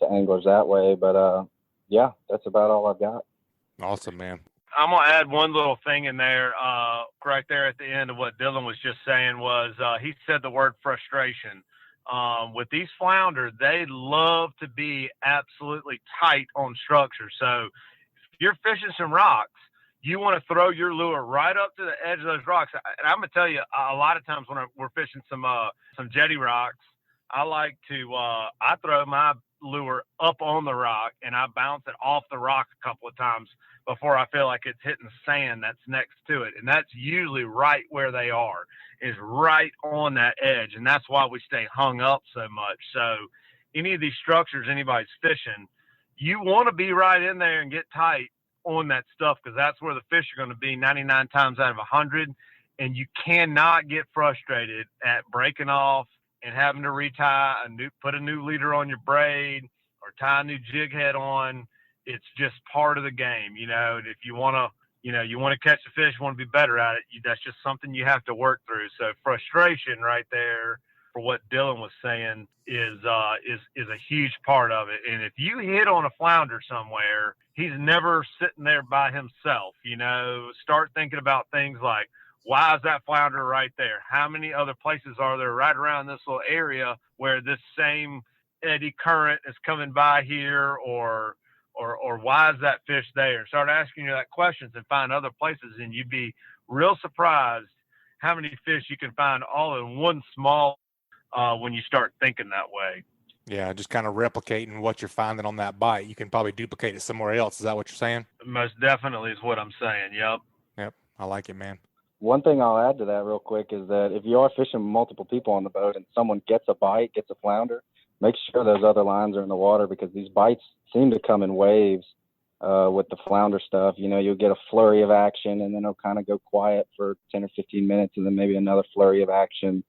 to anglers that way. But yeah, that's about all I've got. Awesome, man. I'm going to add one little thing in there, right there at the end of what Dylan was just saying was, he said the word frustration. With these flounder, they love to be absolutely tight on structure. So if you're fishing some rocks, you want to throw your lure right up to the edge of those rocks. And I'm going to tell you, a lot of times when we're fishing some jetty rocks, I like to, I throw my lure up on the rock and I bounce it off the rock a couple of times before I feel like it's hitting sand that's next to it. And that's usually right where they are, is right on that edge. And that's why we stay hung up so much. So any of these structures anybody's fishing, you want to be right in there and get tight on that stuff, because that's where the fish are going to be 99 times out of 100. And you cannot get frustrated at breaking off and having to put a new leader on your braid or tie a new jig head on. It's just part of the game. If you want to catch the fish, want to be better at it, that's just something you have to work through. So frustration right there, for what Dylan was saying, is a huge part of it. And if you hit on a flounder somewhere, he's never sitting there by himself. Start thinking about things like, why is that flounder right there? How many other places are there right around this little area where this same eddy current is coming by here, or or why is that fish there? Start asking you that questions and find other places, and you'd be real surprised how many fish you can find all in one small when you start thinking that way. Yeah, just kind of replicating what you're finding on that bite. You can probably duplicate it somewhere else. Is that what you're saying? Most definitely is what I'm saying. Yep. Yep. I like it, man. One thing I'll add to that real quick is that if you are fishing with multiple people on the boat and someone gets a bite, gets a flounder, make sure those other lines are in the water, because these bites seem to come in waves with the flounder stuff. You know, you'll get a flurry of action, and then it'll kind of go quiet for 10 or 15 minutes, and then maybe another flurry of action.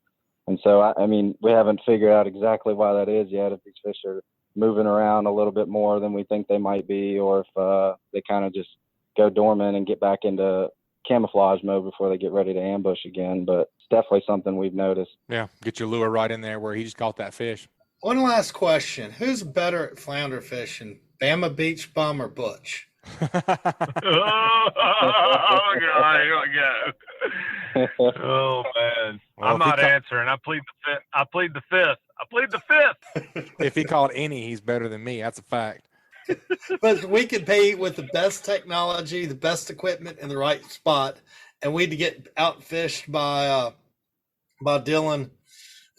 And so, I mean, we haven't figured out exactly why that is yet, if these fish are moving around a little bit more than we think they might be, or if they kind of just go dormant and get back into camouflage mode before they get ready to ambush again. But it's definitely something we've noticed. Yeah, get your lure right in there where he just caught that fish. One last question. Who's better at flounder fishing, Bama Beach Bum or Butch? Oh, God, here we go. Oh, man. Well, I'm not answering. I plead the fifth. If he caught any, he's better than me. That's a fact. But we could pay with the best technology, the best equipment in the right spot, and we'd get outfished by Dylan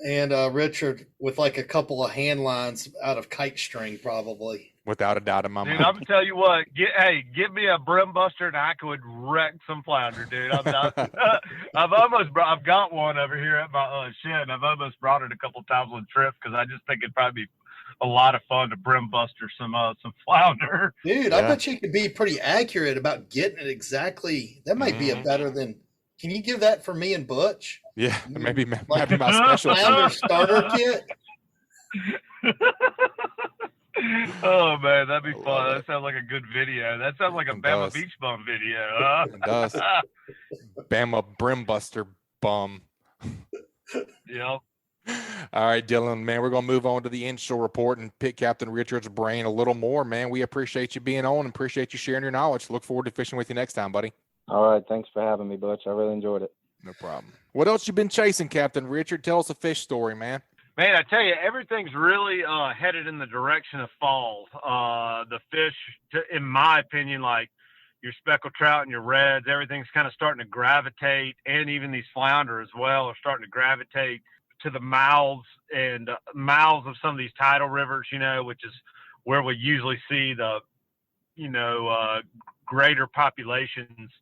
and Richard with like a couple of hand lines out of kite string, probably. Without a doubt in my Dude, mind. I'm gonna tell you what. Give me a brim buster and I could wreck some flounder, dude. I've got one over here at my shed. I've almost brought it a couple times on trips because I just think it'd probably be a lot of fun to brim buster some flounder. Dude, I bet you could be pretty accurate about getting it exactly. That might be a better than. Can you give that for me and Butch? Yeah, maybe my special flounder starter kit. Oh man, that'd be fun. That sounds like a good video. That sounds like a Bama Beach Bum video. Huh? It does. Bama Brim Buster Bum. Yep. All right, Dylan, man, we're going to move on to the inshore report and pick Captain Richard's brain a little more, man. We appreciate you being on and appreciate you sharing your knowledge. Look forward to fishing with you next time, buddy. All right. Thanks for having me, Butch. I really enjoyed it. No problem. What else you been chasing, Captain Richard? Tell us a fish story, man. Man, I tell you, everything's really headed in the direction of fall. The fish, in my opinion, like your speckled trout and your reds, everything's kind of starting to gravitate, and even these flounder as well are starting to gravitate to the mouths of some of these tidal rivers, you know, which is where we usually see the, greater populations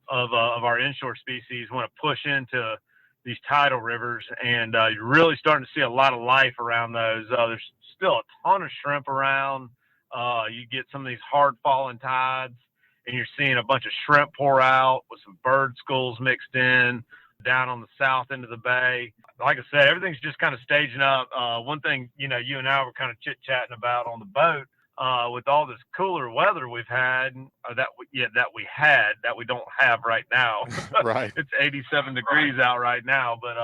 of our inshore species want to push into these tidal rivers, and you're really starting to see a lot of life around those. There's still a ton of shrimp around. You get some of these hard falling tides, and you're seeing a bunch of shrimp pour out with some bird schools mixed in down on the south end of the bay. Like I said, everything's just kind of staging up. One thing, you and I were kind of chit-chatting about on the boat, with all this cooler weather we've had, that we don't have right now. Right. It's 87 degrees out right now, but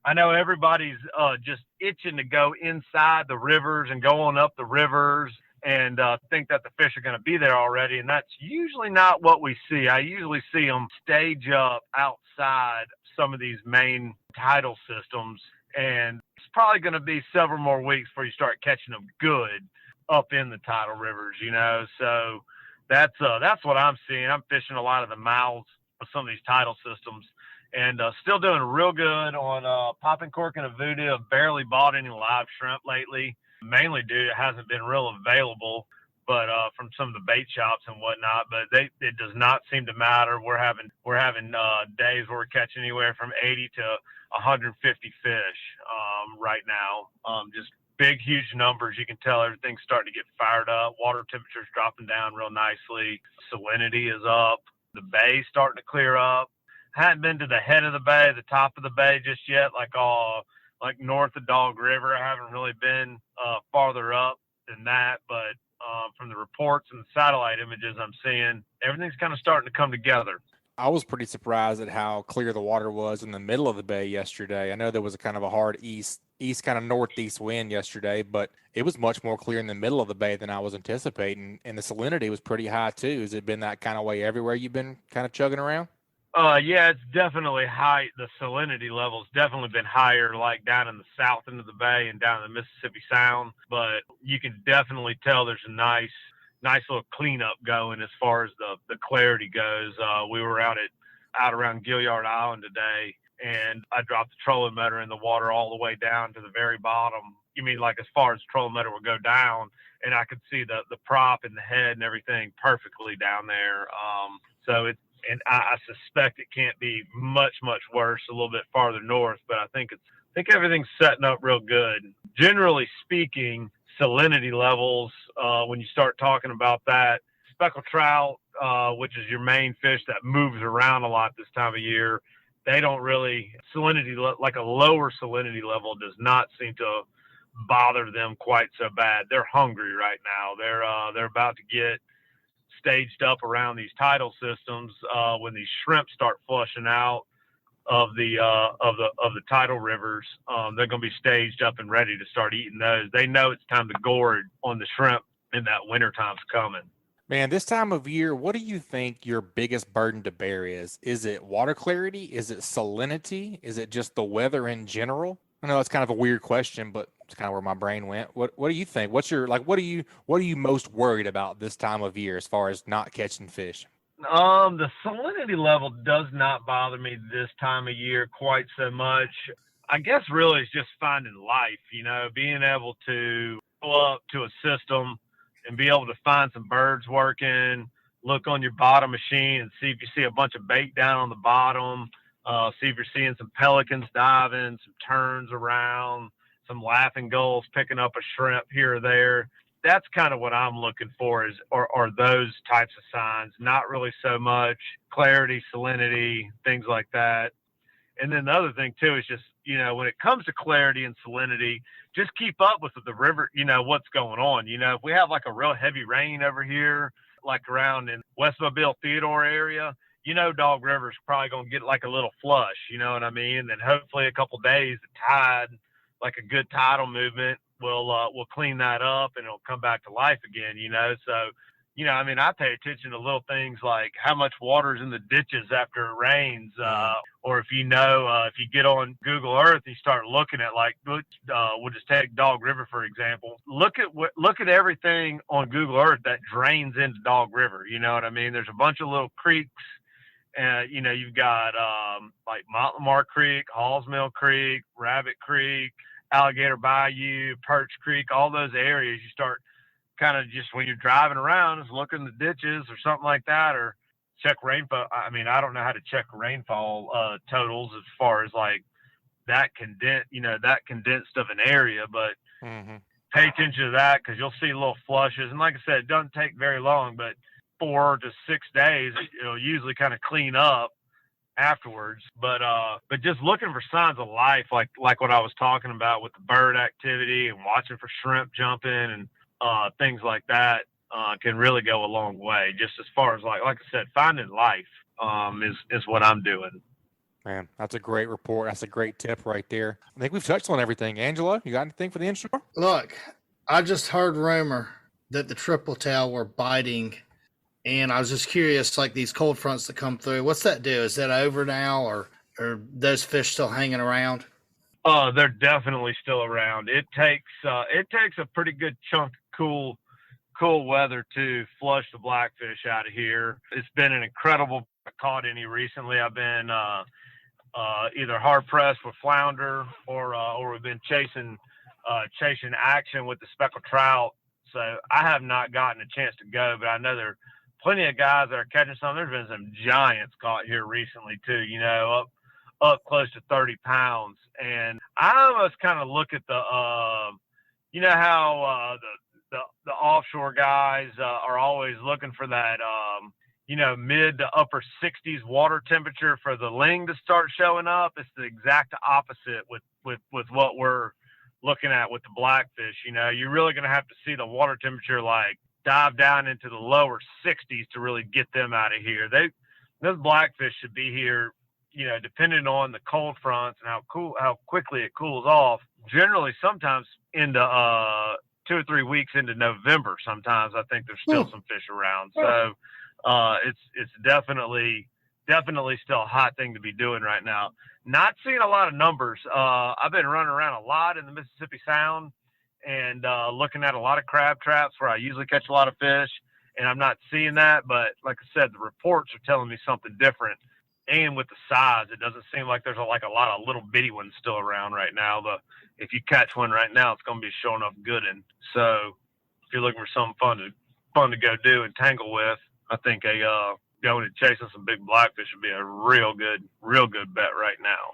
I know everybody's just itching to go inside the rivers and going up the rivers and think that the fish are going to be there already, and that's usually not what we see. I usually see them stage up outside some of these main tidal systems, and it's probably going to be several more weeks before you start catching them good up in the tidal rivers, so that's what I'm seeing. I'm fishing a lot of the mouths of some of these tidal systems, and still doing real good on popping cork and a voodoo. I've barely bought any live shrimp lately, mainly due to it hasn't been real available, but from some of the bait shops and whatnot. But it does not seem to matter. We're having days where we're catching anywhere from 80 to 150 fish right now. Just big, huge numbers. You can tell everything's starting to get fired up. Water temperature's dropping down real nicely. Salinity is up. The bay's starting to clear up. Hadn't been to the head of the bay, the top of the bay just yet, like north of Dog River. I haven't really been farther up than that, but from the reports and the satellite images I'm seeing, everything's kind of starting to come together. I was pretty surprised at how clear the water was in the middle of the bay yesterday. I know there was a kind of a hard east kind of northeast wind yesterday, but it was much more clear in the middle of the bay than I was anticipating, and the salinity was pretty high too. Has it been that kind of way everywhere you've been kind of chugging around? Yeah, it's definitely high. The salinity level's definitely been higher, like down in the south end of the bay and down in the Mississippi Sound. But you can definitely tell there's a nice nice little cleanup going as far as the clarity goes. We were out around Gilliard Island today, and I dropped the trolling motor in the water all the way down to the very bottom. You mean like as far as the trolling motor would go down, and I could see the prop and the head and everything perfectly down there. And I suspect it can't be much worse a little bit farther north, but I think everything's setting up real good. Generally speaking, salinity levels, when you start talking about that, speckled trout, which is your main fish that moves around a lot this time of year, they don't really salinity, like a lower salinity level does not seem to bother them quite so bad. They're hungry right now. They're about to get staged up around these tidal systems when these shrimp start flushing out of the tidal rivers. They're going to be staged up and ready to start eating those. They know it's time to gorge on the shrimp, and that winter time's coming. Man, this time of year, what do you think your biggest burden to bear is? Is it water clarity? Is it salinity? Is it just the weather in general? I know that's kind of a weird question, but it's kind of where my brain went. What do you think? What are you most worried about this time of year as far as not catching fish? The salinity level does not bother me this time of year quite so much. I guess really it's just finding life, being able to go up to a system and be able to find some birds working, look on your bottom machine and see if you see a bunch of bait down on the bottom, see if you're seeing some pelicans diving, some terns around, some laughing gulls picking up a shrimp here or there. That's kind of what I'm looking for are those types of signs, not really so much clarity, salinity, things like that. And then the other thing too is just, when it comes to clarity and salinity, just keep up with the river, what's going on. If we have like a real heavy rain over here, like around in West Mobile Theodore area, Dog River's probably going to get like a little flush, you know what I mean? And then hopefully a couple days, the tide, like a good tidal movement, will clean that up and it'll come back to life again, So, I pay attention to little things like how much water's in the ditches after it rains, or if you get on Google Earth and you start looking at we'll just take Dog River for example. Look at everything on Google Earth that drains into Dog River. You know what I mean? There's a bunch of little creeks, and you've got like Montlamar Creek, Halls Mill Creek, Rabbit Creek, Alligator Bayou, Perch Creek, all those areas. You start kind of just when you're driving around, just look in the ditches or something like that, or check rainfall. I mean, I don't know how to check rainfall totals as far as like that condensed of an area, but pay attention to that because you'll see little flushes. And like I said, it doesn't take very long, but 4 to 6 days, it'll usually kind of clean up afterwards. But just looking for signs of life, like what I was talking about with the bird activity and watching for shrimp jumping and things like that can really go a long way. Just as far as like I said, finding life is what I'm doing. Man, that's a great report. That's a great tip right there. I think we've touched on everything. Angelo, you got anything for the inshore? Look, I just heard rumor that the triple tail were biting, and I was just curious, like these cold fronts that come through, what's that do? Is that over now, or those fish still hanging around? They're definitely still around. It takes a pretty good chunk of cool weather to flush the blackfish out of here. It's been an incredible. I caught any recently. I've been either hard pressed with flounder or we've been chasing action with the speckled trout. So I have not gotten a chance to go, but I know there are plenty of guys that are catching some. There's been some giants caught here recently too, up close to 30 pounds. And I almost kind of look at the, how the offshore guys are always looking for that, mid to upper 60s water temperature for the ling to start showing up. It's the exact opposite with what we're looking at with the blackfish. You're really going to have to see the water temperature like dive down into the lower 60s to really get them out of here. Those blackfish should be here, depending on the cold fronts and how quickly it cools off. Generally, sometimes into 2 or 3 weeks into November. Sometimes I think there's still some fish around. So it's definitely still a hot thing to be doing right now. Not seeing a lot of numbers. I've been running around a lot in the Mississippi Sound and looking at a lot of crab traps where I usually catch a lot of fish. and I'm not seeing that. But like I said, the reports are telling me something different. And with the size, it doesn't seem like there's a lot of little bitty ones still around right now. If you catch one right now, it's going to be showing up good. And so if you're looking for something fun to go do and tangle with, I think going and chasing some big blackfish would be a real good bet right now.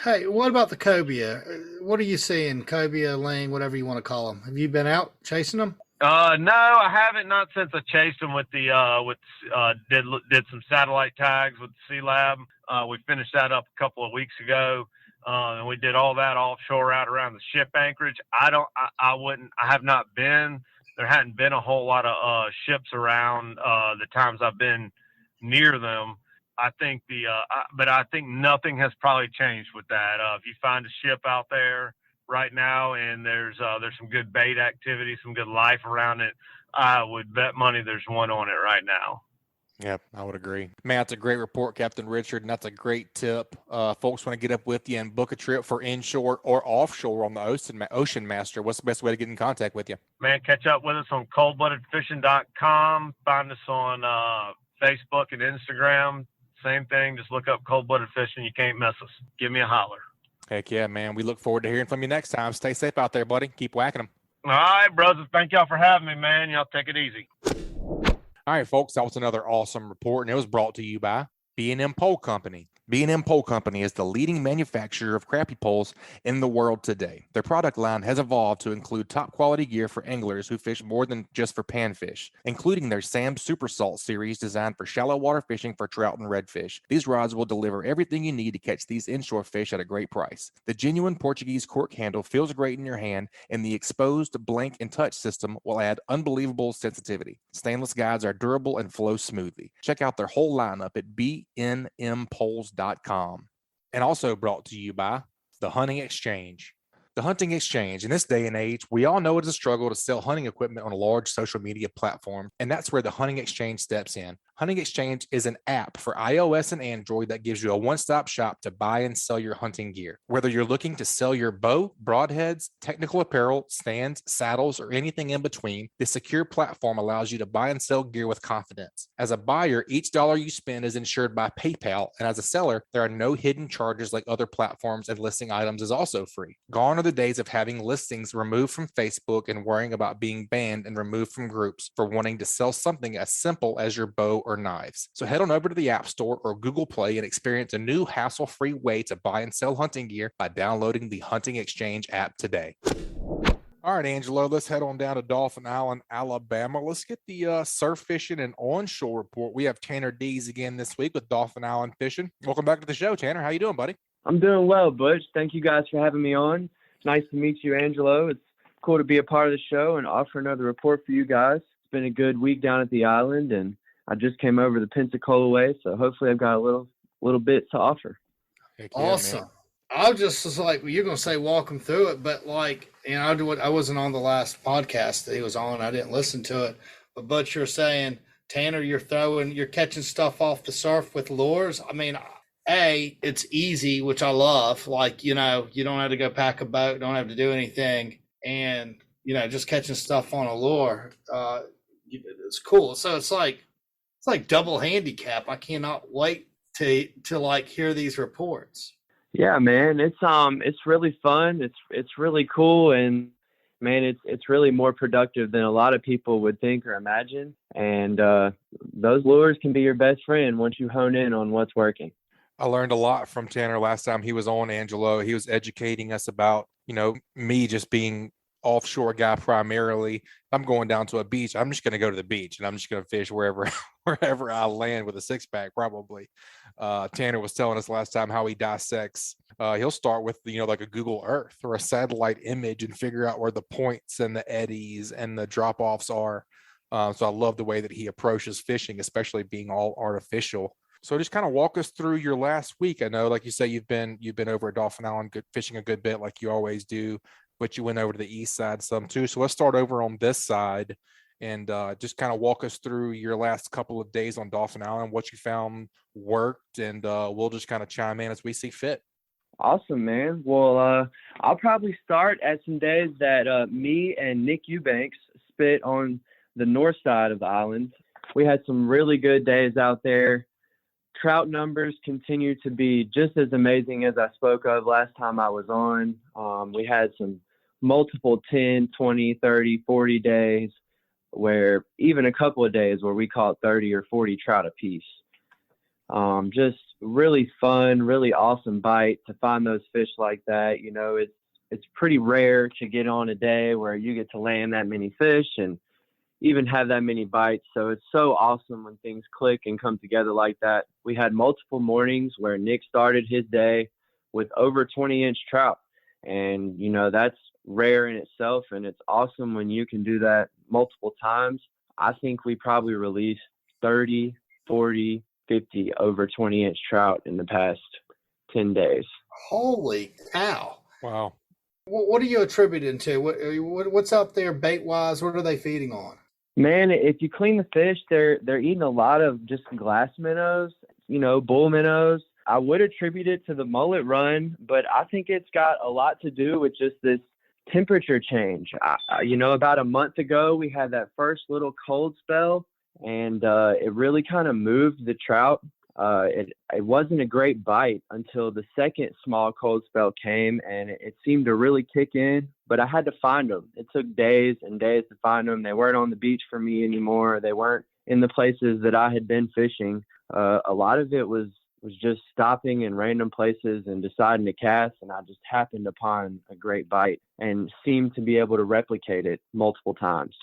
Hey, what about the cobia? What are you seeing? Cobia, ling, whatever you want to call them. Have you been out chasing them? No, I haven't. Not since I chased them with did some satellite tags with the Sea Lab. We finished that up a couple of weeks ago, and we did all that offshore out around the ship anchorage. I have not been. There hadn't been a whole lot of ships around the times I've been near them. I think but I think nothing has probably changed with that. If you find a ship out there right now and there's some good bait activity, some good life around it, I would bet money there's one on it right now. Yep, I would agree. Man, that's a great report, Captain Richard, and that's a great tip. Folks want to get up with you and book a trip for inshore or offshore on the Ocean Master. What's the best way to get in contact with you? Man, catch up with us on coldbloodedfishing.com. Find us on Facebook and Instagram. Same thing. Just look up Cold Blooded Fishing. You can't miss us. Give me a holler. Heck yeah, man. We look forward to hearing from you next time. Stay safe out there, buddy. Keep whacking them. All right, brothers. Thank y'all for having me, man. Y'all take it easy. All right, folks. That was another awesome report, and it was brought to you by B&M Pole Company. B&M Pole Company is the leading manufacturer of crappie poles in the world today. Their product line has evolved to include top quality gear for anglers who fish more than just for panfish, including their Sam Super Salt series designed for shallow water fishing for trout and redfish. These rods will deliver everything you need to catch these inshore fish at a great price. The genuine Portuguese cork handle feels great in your hand, and the exposed blank and touch system will add unbelievable sensitivity. Stainless guides are durable and flow smoothly. Check out their whole lineup at bnmpoles.com. And also brought to you by the Hunting Exchange. The Hunting Exchange. In this day and age, we all know it is a struggle to sell hunting equipment on a large social media platform, and that's where the Hunting Exchange steps in. Hunting Exchange is an app for iOS and Android that gives you a one-stop shop to buy and sell your hunting gear. Whether you're looking to sell your bow, broadheads, technical apparel, stands, saddles, or anything in between, this secure platform allows you to buy and sell gear with confidence. As a buyer, each dollar you spend is insured by PayPal, and as a seller, there are no hidden charges like other platforms, and listing items is also free. Gone are the days of having listings removed from Facebook and worrying about being banned and removed from groups for wanting to sell something as simple as your bow or knives. So head on over to the App Store or Google Play and experience a new hassle-free way to buy and sell hunting gear by downloading the Hunting Exchange app today. All right, Angelo, let's head on down to Dauphin Island, Alabama. Let's get the surf fishing and onshore report. We have Tanner Deas again this week with Dauphin Island Fishing. Welcome back to the show, Tanner. How you doing, buddy? I'm doing well, Butch. Thank you guys for having me on. It's nice to meet you, Angelo. It's cool to be a part of the show and offer another report for you guys. It's been a good week down at the island, and I just came over the Pensacola way, so hopefully I've got a little bit to offer. Yeah, awesome. Man. I just was like, well, you're going to say walk him through it, but like, I wasn't on the last podcast that he was on. I didn't listen to it, but you're saying, Tanner, you're catching stuff off the surf with lures. I mean, it's easy, which I love. Like, you don't have to go pack a boat, don't have to do anything. And, just catching stuff on a lure, it's cool. So it's like double handicap. I cannot wait to like hear these reports. Yeah, man, it's really fun. It's really cool, and man, it's really more productive than a lot of people would think or imagine. And those lures can be your best friend once you hone in on what's working. I learned a lot from Tanner last time he was on, Angelo. He was educating us about, me just being offshore guy primarily. I'm going down to a beach. I'm just going to go to the beach and I'm just going to fish wherever I land with a 6-pack probably. Tanner was telling us last time how he dissects. He'll start with, like a Google Earth or a satellite image and figure out where the points and the eddies and the drop-offs are. So I love the way that he approaches fishing, especially being all artificial. So just kind of walk us through your last week. I know, like you say, you've been over at Dauphin Island fishing a good bit like you always do, but you went over to the east side some too. So let's start over on this side and just kind of walk us through your last couple of days on Dauphin Island, what you found worked, and we'll just kind of chime in as we see fit. Awesome, man. Well, I'll probably start at some days that me and Nick Eubanks spit on the north side of the island. We had some really good days out there. Trout numbers continue to be just as amazing as I spoke of last time I was on. We had some multiple 10, 20, 30, 40 days, where even a couple of days where we caught 30 or 40 trout apiece. Just really fun, really awesome bite to find those fish like that. You know, it's pretty rare to get on a day where you get to land that many fish and even have that many bites. So it's so awesome when things click and come together like that. We had multiple mornings where Nick started his day with over 20-inch trout. And, you know, that's rare in itself. And it's awesome when you can do that multiple times. I think we probably released 30, 40, 50 over 20-inch trout in the past 10 days. Holy cow. Wow. What are you attributing to? What's up there bait-wise? What are they feeding on? Man, if you clean the fish, they're eating a lot of just glass minnows, you know, bull minnows. I would attribute it to the mullet run, but I think it's got a lot to do with just this temperature change. You know, about a month ago, we had that first little cold spell, and it really kind of moved the trout. It wasn't a great bite until the second small cold spell came, and it seemed to really kick in, but I had to find them. It took days and days to find them. They weren't on the beach for me anymore. They weren't in the places that I had been fishing. A lot of it was just stopping in random places and deciding to cast, and I just happened upon a great bite and seemed to be able to replicate it multiple times.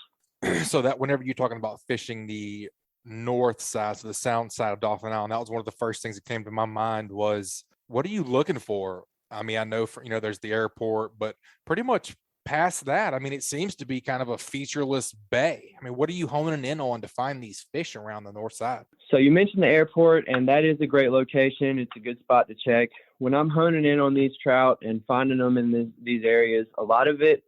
So that whenever you're talking about fishing the north side, so the south side of Dauphin Island, that was one of the first things that came to my mind was, what are you looking for? I mean, I know there's the airport, but pretty much past that, I mean, it seems to be kind of a featureless bay. I mean, what are you honing in on to find these fish around the north side? So you mentioned the airport, and that is a great location. It's a good spot to check. When I'm honing in on these trout and finding them in these areas, a lot of it,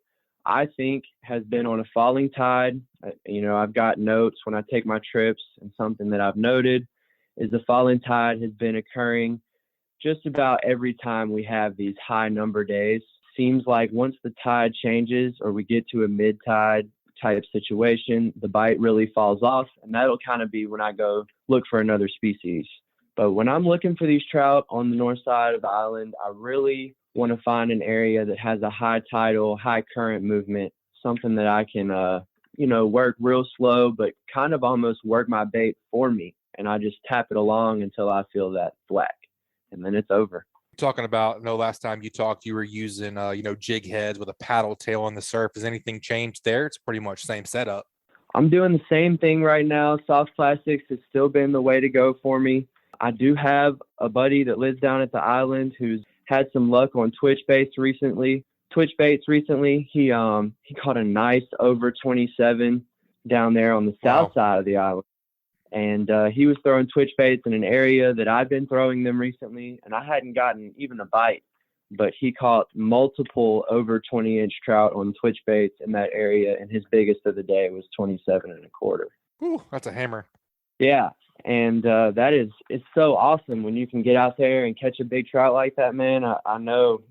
I think, has been on a falling tide. You know, I've got notes when I take my trips, and something that I've noted is the falling tide has been occurring just about every time we have these high number days. Seems like once the tide changes or we get to a mid-tide type situation, the bite really falls off, and that'll kind of be when I go look for another species. But when I'm looking for these trout on the north side of the island, I really want to find an area that has a high tidal, high current movement, something that I can, work real slow, but kind of almost work my bait for me. And I just tap it along until I feel that thwack, and then it's over. Talking about, last time you talked, you were using, jig heads with a paddle tail on the surf. Has anything changed there? It's pretty much same setup. I'm doing the same thing right now. Soft plastics has still been the way to go for me. I do have a buddy that lives down at the island who's had some luck on Twitch baits recently. He caught a nice over 27 down there on the south side of the island. And he was throwing twitch baits in an area that I've been throwing them recently, and I hadn't gotten even a bite. But he caught multiple over 20-inch trout on twitch baits in that area, and his biggest of the day was 27.25. Ooh, that's a hammer. Yeah, and it's so awesome when you can get out there and catch a big trout like that, man. I know,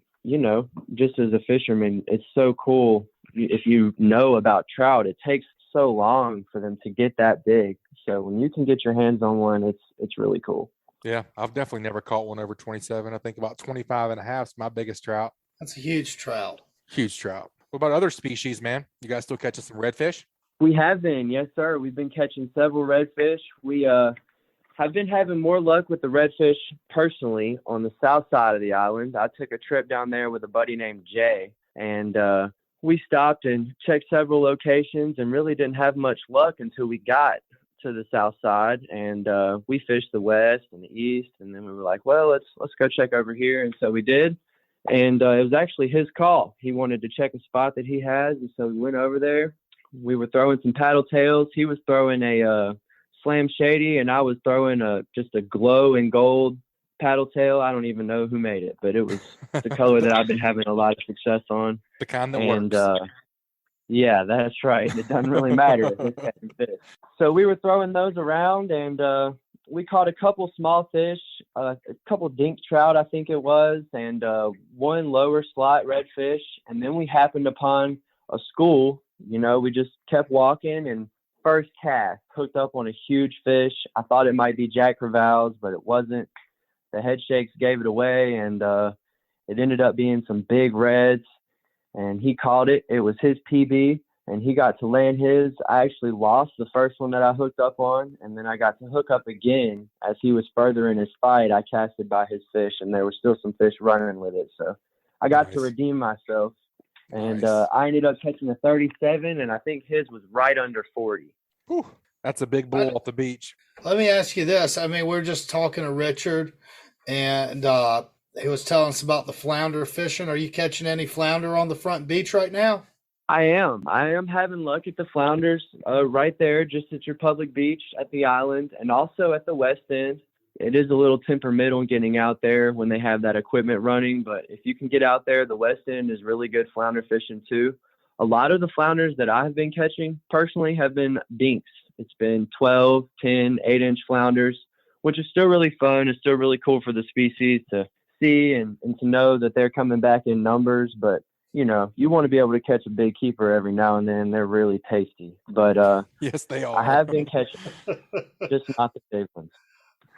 just as a fisherman, it's so cool. If you know about trout, it takes so long for them to get that big. So when you can get your hands on one, it's really cool. Yeah, I've definitely never caught one over 27. I think about 25.5 is my biggest trout. That's a huge trout. Huge trout. What about other species, man? You guys still catching some redfish? We have been, yes, sir. We've been catching several redfish. We have been having more luck with the redfish personally on the south side of the island. I took a trip down there with a buddy named Jay, and we stopped and checked several locations and really didn't have much luck until we got to the south side, and we fished the west and the east, and then we were like, well, let's go check over here. And so we did, and it was actually his call. He wanted to check a spot that he has, and so we went over there. We were throwing some paddle tails. He was throwing a slam shady, and I was throwing just a glow and gold paddle tail. I don't even know who made it, but it was the color that I've been having a lot of success on. The kind that works. Yeah, that's right. It doesn't really matter if it's catching fish. So we were throwing those around, and we caught a couple small fish, a couple dink trout, I think it was, and one lower slot redfish. And then we happened upon a school. We just kept walking, and first cast, hooked up on a huge fish. I thought it might be Jack Crevalle's, but it wasn't. The head shakes gave it away, and it ended up being some big reds, and he caught it. It was his PB, and he got to land his. I actually lost the first one that I hooked up on, and then I got to hook up again as he was further in his fight. I casted by his fish, and there were still some fish running with it, so I got to redeem myself. And I ended up catching a 37, and I think his was right under 40. Whew, that's a big bull off the beach. Let me ask you this. I mean, we're just talking to Richard, and he was telling us about the flounder fishing. Are you catching any flounder on the front beach right now? I am having luck at the flounders right there, just at your public beach at the island, and also at the west end. It is a little temperamental getting out there when they have that equipment running, but if you can get out there, the west end is really good flounder fishing too. A lot of the flounders that I have been catching personally have been dinks. It's been 12, 10, 8-inch flounders, which is still really fun. It's still really cool for the species to see and to know that they're coming back in numbers. But, you know, you want to be able to catch a big keeper every now and then. They're really tasty. But yes, they are. I have been catching just not the big ones.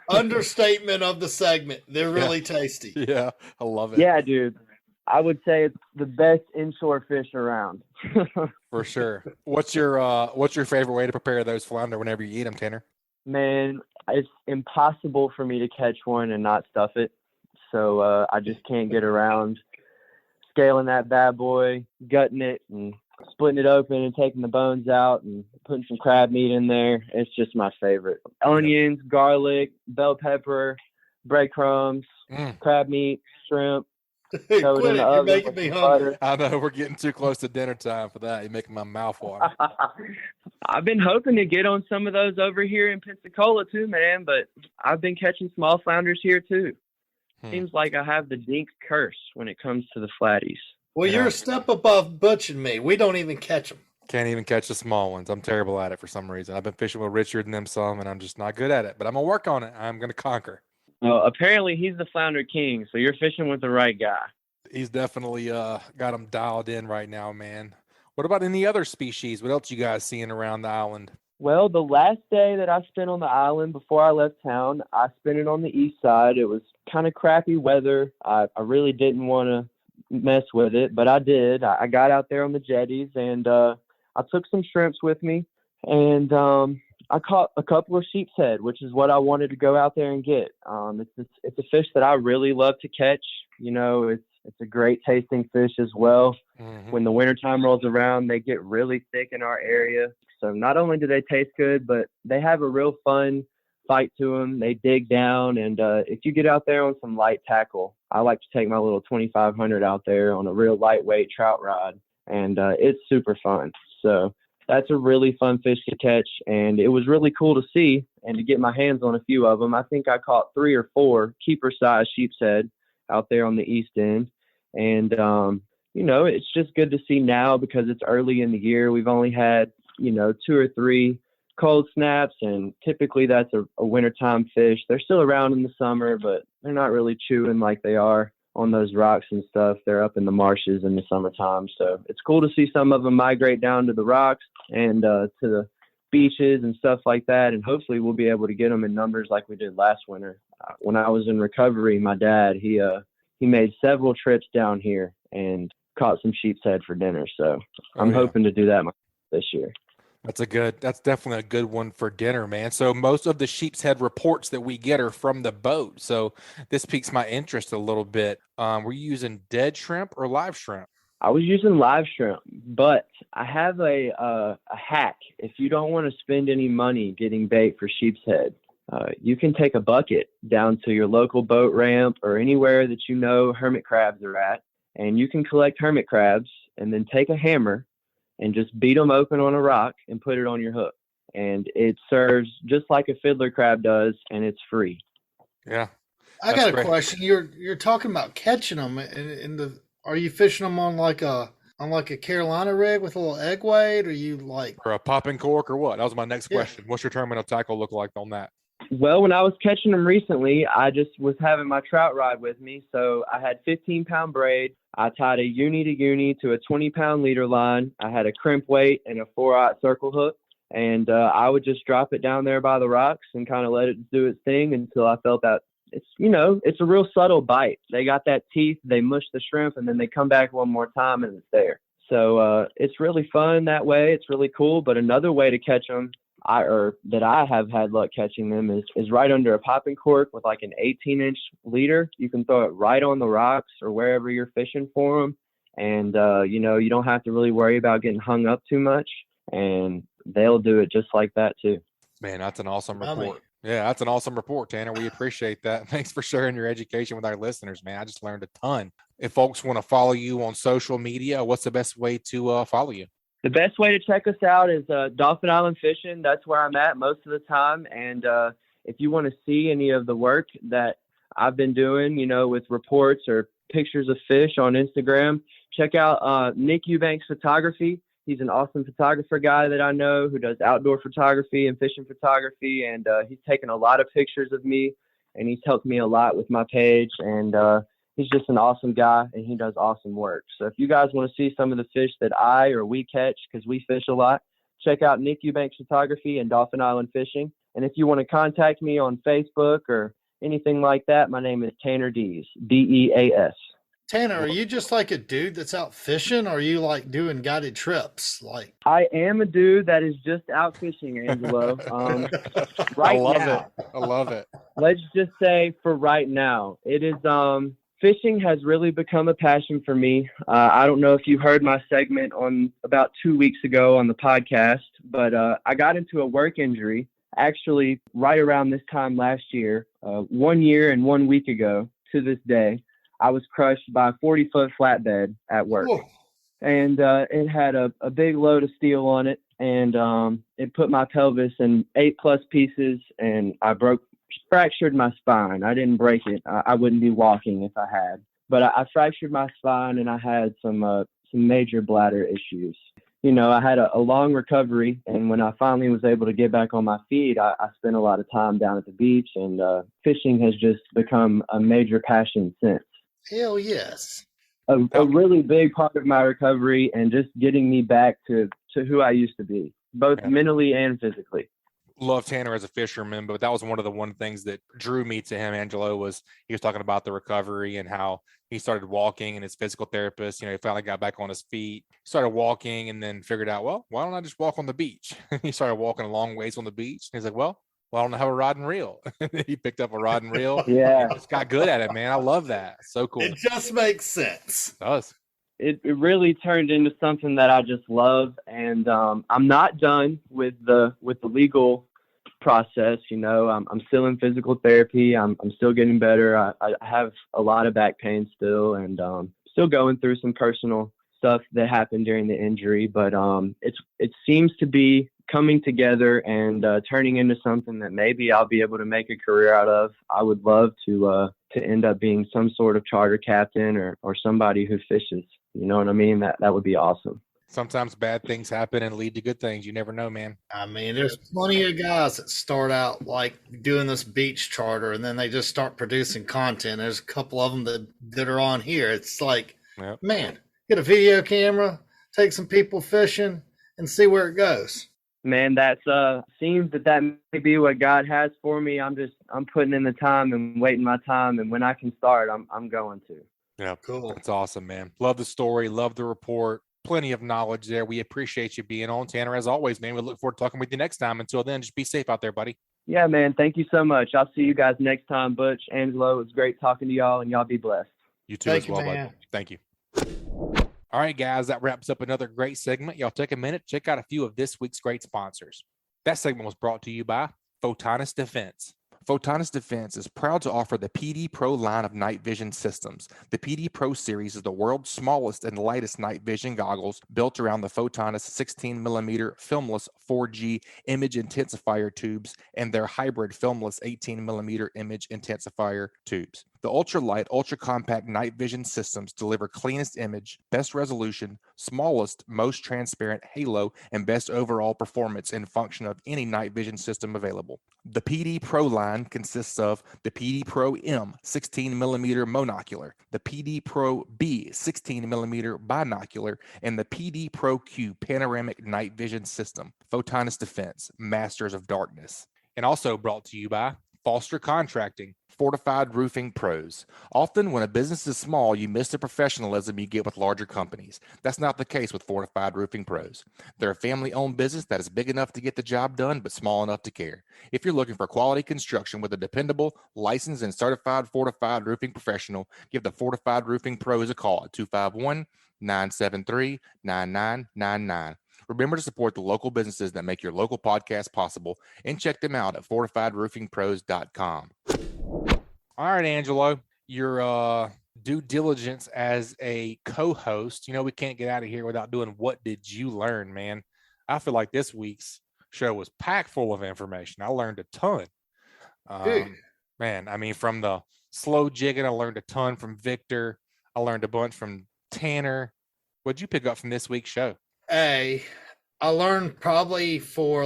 Understatement of the segment. They're really tasty. Yeah, I love it. Yeah, dude. I would say it's the best inshore fish around. For sure. What's your favorite way to prepare those flounder whenever you eat them, Tanner? Man, it's impossible for me to catch one and not stuff it. So I just can't get around scaling that bad boy, gutting it, and splitting it open and taking the bones out and putting some crab meat in there. It's just my favorite. Onions, garlic, bell pepper, breadcrumbs, crab meat, shrimp. Quit it. You're making me hungry. I know, we're getting too close to dinner time for that. You're making my mouth water. I've been hoping to get on some of those over here in Pensacola too, man, but I've been catching small flounders here too. Seems like I have the dink curse when it comes to the flatties. Well, you're a step above Butch and me. We don't even catch them. Can't even catch the small ones. I'm terrible at it for some reason. I've been fishing with Richard and them some, and I'm just not good at it. But I'm going to work on it. I'm going to conquer. Well, apparently he's the flounder king, so you're fishing with the right guy. He's definitely got him dialed in right now, man. What about any other species? What else you guys seeing around the island? Well, the last day that I spent on the island before I left town, I spent it on the east side. It was kind of crappy weather. I really didn't want to mess with it, but I did. I got out there on the jetties, and I took some shrimps with me, and I caught a couple of sheep's head, which is what I wanted to go out there and get. It's a fish that I really love to catch. You know, it's a great tasting fish as well. When the wintertime rolls around, they get really thick in our area. So not only do they taste good, but they have a real fun fight to them. They dig down, and if you get out there on some light tackle, I like to take my little 2500 out there on a real lightweight trout rod, and it's super fun. So that's a really fun fish to catch, and it was really cool to see and to get my hands on a few of them. I think I caught 3 or 4 keeper-sized sheep's head out there on the east end, and you know, it's just good to see now because it's early in the year. We've only had 2 or 3 cold snaps, and typically that's a wintertime fish. They're still around in the summer, but they're not really chewing like they are on those rocks and stuff. They're up in the marshes in the summertime. So it's cool to see some of them migrate down to the rocks and to the beaches and stuff like that. And hopefully we'll be able to get them in numbers like we did last winter. When I was in recovery, my dad, he made several trips down here and caught some sheep's head for dinner. So I'm hoping to do that this year. That's definitely a good one for dinner, man. So most of the sheep's head reports that we get are from the boat. So this piques my interest a little bit. Were you using dead shrimp or live shrimp? I was using live shrimp, but I have a hack. If you don't want to spend any money getting bait for sheep's head, you can take a bucket down to your local boat ramp or anywhere that you know hermit crabs are at, and you can collect hermit crabs and then take a hammer and just beat them open on a rock and put it on your hook. And it serves just like a fiddler crab does, and it's free. Yeah. I got a question. You're talking about catching them are you fishing them on like a Carolina rig with a little egg weight, or you or a popping cork, or what? That was my next question. What's your terminal tackle look like on that? Well, when I was catching them recently, I just was having my trout rod with me. So I had 15-pound braid. I tied a uni to a 20-pound leader line. I had a crimp weight and a 4/0 circle hook. And I would just drop it down there by the rocks and kind of let it do its thing until I felt that it's a real subtle bite. They got that teeth, they mush the shrimp, and then they come back one more time and it's there. So it's really fun that way. It's really cool. But another way to catch them, that I have had luck catching them, is right under a popping cork with like an 18-inch leader. You can throw it right on the rocks or wherever you're fishing for them. And, you don't have to really worry about getting hung up too much. And they'll do it just like that too. Man, that's an awesome report. Yeah, that's an awesome report, Tanner. We appreciate that. Thanks for sharing your education with our listeners, man. I just learned a ton. If folks want to follow you on social media, what's the best way to follow you? The best way to check us out is Dauphin Island Fishing. That's where I'm at most of the time. And if you want to see any of the work that I've been doing, with reports or pictures of fish on Instagram, check out Nick Eubanks Photography. He's an awesome photographer guy that I know who does outdoor photography and fishing photography. And he's taken a lot of pictures of me, and he's helped me a lot with my page. And he's just an awesome guy, and he does awesome work. So if you guys want to see some of the fish that we catch, because we fish a lot, check out Nick Eubanks Photography and Dauphin Island Fishing. And if you want to contact me on Facebook or anything like that, my name is Tanner Deas, Deas. Tanner, are you just like a dude that's out fishing, or are you like doing guided trips? Like, I am a dude that is just out fishing, Angelo. Right now. I love it. Let's just say for right now, it is fishing has really become a passion for me. I don't know if you heard my segment on about 2 weeks ago on the podcast, but I got into a work injury actually right around this time last year, 1 year and 1 week ago to this day. I was crushed by a 40-foot flatbed at work. Whoa. And it had a big load of steel on it, and it put my pelvis in 8+ pieces, and I fractured my spine. I didn't break it. I wouldn't be walking if I had. But I fractured my spine, and I had some major bladder issues. I had a long recovery, and when I finally was able to get back on my feet, I spent a lot of time down at the beach, and fishing has just become a major passion since. Hell yes. A really big part of my recovery and just getting me back to who I used to be, both mentally and physically. Love Tanner as a fisherman, but that was one of the things that drew me to him, Angelo, was he was talking about the recovery and how he started walking, and his physical therapist, he finally got back on his feet, started walking, and then figured out, well, why don't I just walk on the beach? He started walking a long ways on the beach. He's like, well, I don't have a rod and reel. He picked up a rod and reel. Yeah. And just got good at it, man. I love that. So cool. It just makes sense. It does. It really turned into something that I just love. And I'm not done with the legal process. I'm still in physical therapy. I'm still getting better. I have a lot of back pain still, and still going through some personal stuff that happened during the injury. But it seems to be coming together and turning into something that maybe I'll be able to make a career out of. I would love to end up being some sort of charter captain or somebody who fishes. You know what I mean? That would be awesome. Sometimes bad things happen and lead to good things. You never know, man. I mean, there's plenty of guys that start out like doing this beach charter, and then they just start producing content. There's a couple of them that are on here. It's like, man, get a video camera, take some people fishing, and see where it goes. Man, that's seems that may be what God has for me. I'm putting in the time and waiting my time, and when I can start, I'm going to. Yeah, cool. That's awesome, man. Love the story, love the report. Plenty of knowledge there. We appreciate you being on, Tanner, as always, man. We look forward to talking with you next time. Until then, just be safe out there, buddy. Yeah, man. Thank you so much. I'll see you guys next time. Butch, Angelo, it was great talking to y'all, and y'all be blessed. You too as well, buddy. Thank you. All right, guys, that wraps up another great segment. Y'all take a minute, check out a few of this week's great sponsors. That segment was brought to you by Photonis Defense. Photonis Defense is proud to offer the Ph.D. Pro line of night vision systems. The Ph.D. Pro series is the world's smallest and lightest night vision goggles built around the Photonis 16mm filmless 4G image intensifier tubes and their hybrid filmless 18mm image intensifier tubes. The ultralight, ultra-compact night vision systems deliver cleanest image, best resolution, smallest, most transparent halo, and best overall performance and function of any night vision system available. The PD Pro line consists of the PD Pro M 16mm monocular, the PD Pro B 16mm binocular, and the PD Pro Q panoramic night vision system. Photonis Defense, Masters of Darkness. And also brought to you by Foster Contracting, Fortified Roofing Pros. Often when a business is small, you miss the professionalism you get with larger companies. That's not the case with Fortified Roofing Pros. They're a family-owned business that is big enough to get the job done, but small enough to care. If you're looking for quality construction with a dependable, licensed, and certified fortified roofing professional, give the Fortified Roofing Pros a call at 251-973-9999. Remember to support the local businesses that make your local podcast possible and check them out at fortifiedroofingpros.com. All right, Angelo, your due diligence as a co-host. You know, we can't get out of here without doing What Did You Learn, man? I feel like this week's show was packed full of information. I learned a ton. Man, I mean, from the slow jigging, I learned a ton from Viktor. I learned a bunch from Tanner. What'd you pick up from this week's show? I learned probably for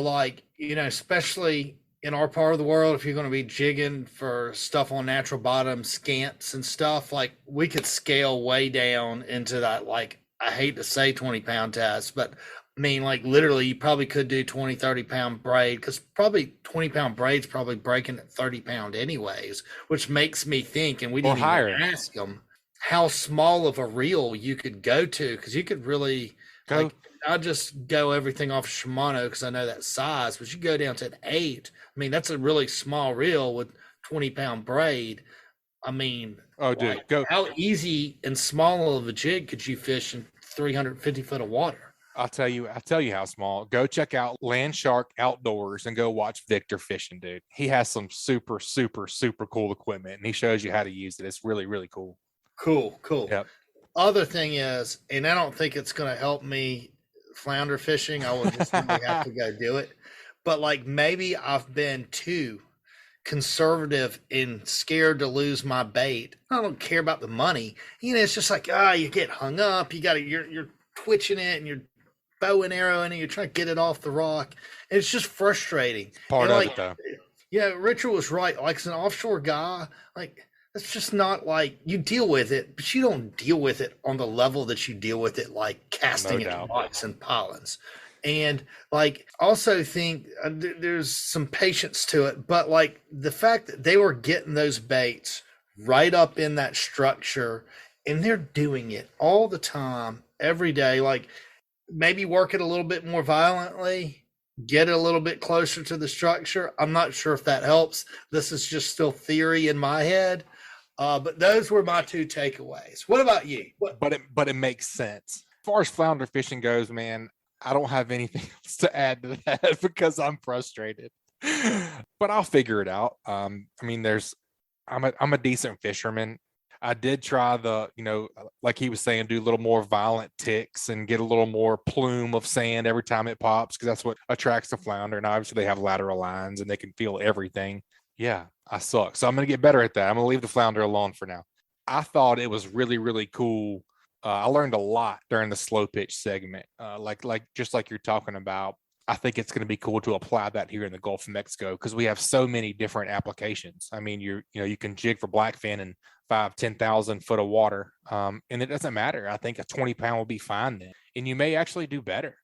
especially in our part of the world, if you're going to be jigging for stuff on natural bottom, scamps and stuff, like we could scale way down into that, like, I hate to say 20-pound test, but I mean, like literally you probably could do 20, 30-pound braid, because probably 20-pound braid's probably breaking at 30-pound anyways, which makes me think, and we didn't even ask them how small of a reel you could go to, because you could really I just go everything off Shimano because I know that size, but you go down to an 8. I mean, that's a really small reel with 20-pound braid. I mean, how easy and small of a jig could you fish in 350 foot of water? I'll tell you how small. Go check out Landshark Outdoors and go watch Viktor fishing, dude. He has some super, super, super cool equipment, and he shows you how to use it. It's really, really cool. Cool. Yep. Other thing is, and I don't think it's going to help me flounder fishing. I will just have to go do it. But like maybe I've been too conservative and scared to lose my bait. I don't care about the money. You know, it's just like, you get hung up. You're twitching it and you're bow and arrowing and you're trying to get it off the rock. And it's just frustrating. Part of it though. Yeah, Richard was right. Like as an offshore guy, like it's just not like you deal with it, but you don't deal with it on the level that you deal with it, like casting it box and pollens. And like, also think there's some patience to it, but like the fact that they were getting those baits right up in that structure and they're doing it all the time, every day, like maybe work it a little bit more violently, get it a little bit closer to the structure. I'm not sure if that helps. This is just still theory in my head. But those were my two takeaways. What about you? But it makes sense. As far as flounder fishing goes, man, I don't have anything else to add to that because I'm frustrated. But I'll figure it out. I mean, I'm a decent fisherman. I did try like he was saying, do a little more violent ticks and get a little more plume of sand every time it pops, because that's what attracts the flounder. And obviously they have lateral lines and they can feel everything. Yeah, I suck. So I'm going to get better at that. I'm going to leave the flounder alone for now. I thought it was really, really cool. I learned a lot during the slow pitch segment. Just like you're talking about, I think it's going to be cool to apply that here in the Gulf of Mexico because we have so many different applications. I mean, you can jig for blackfin in 5,000-10,000 foot of water. And it doesn't matter. I think a 20-pound will be fine then. And you may actually do better.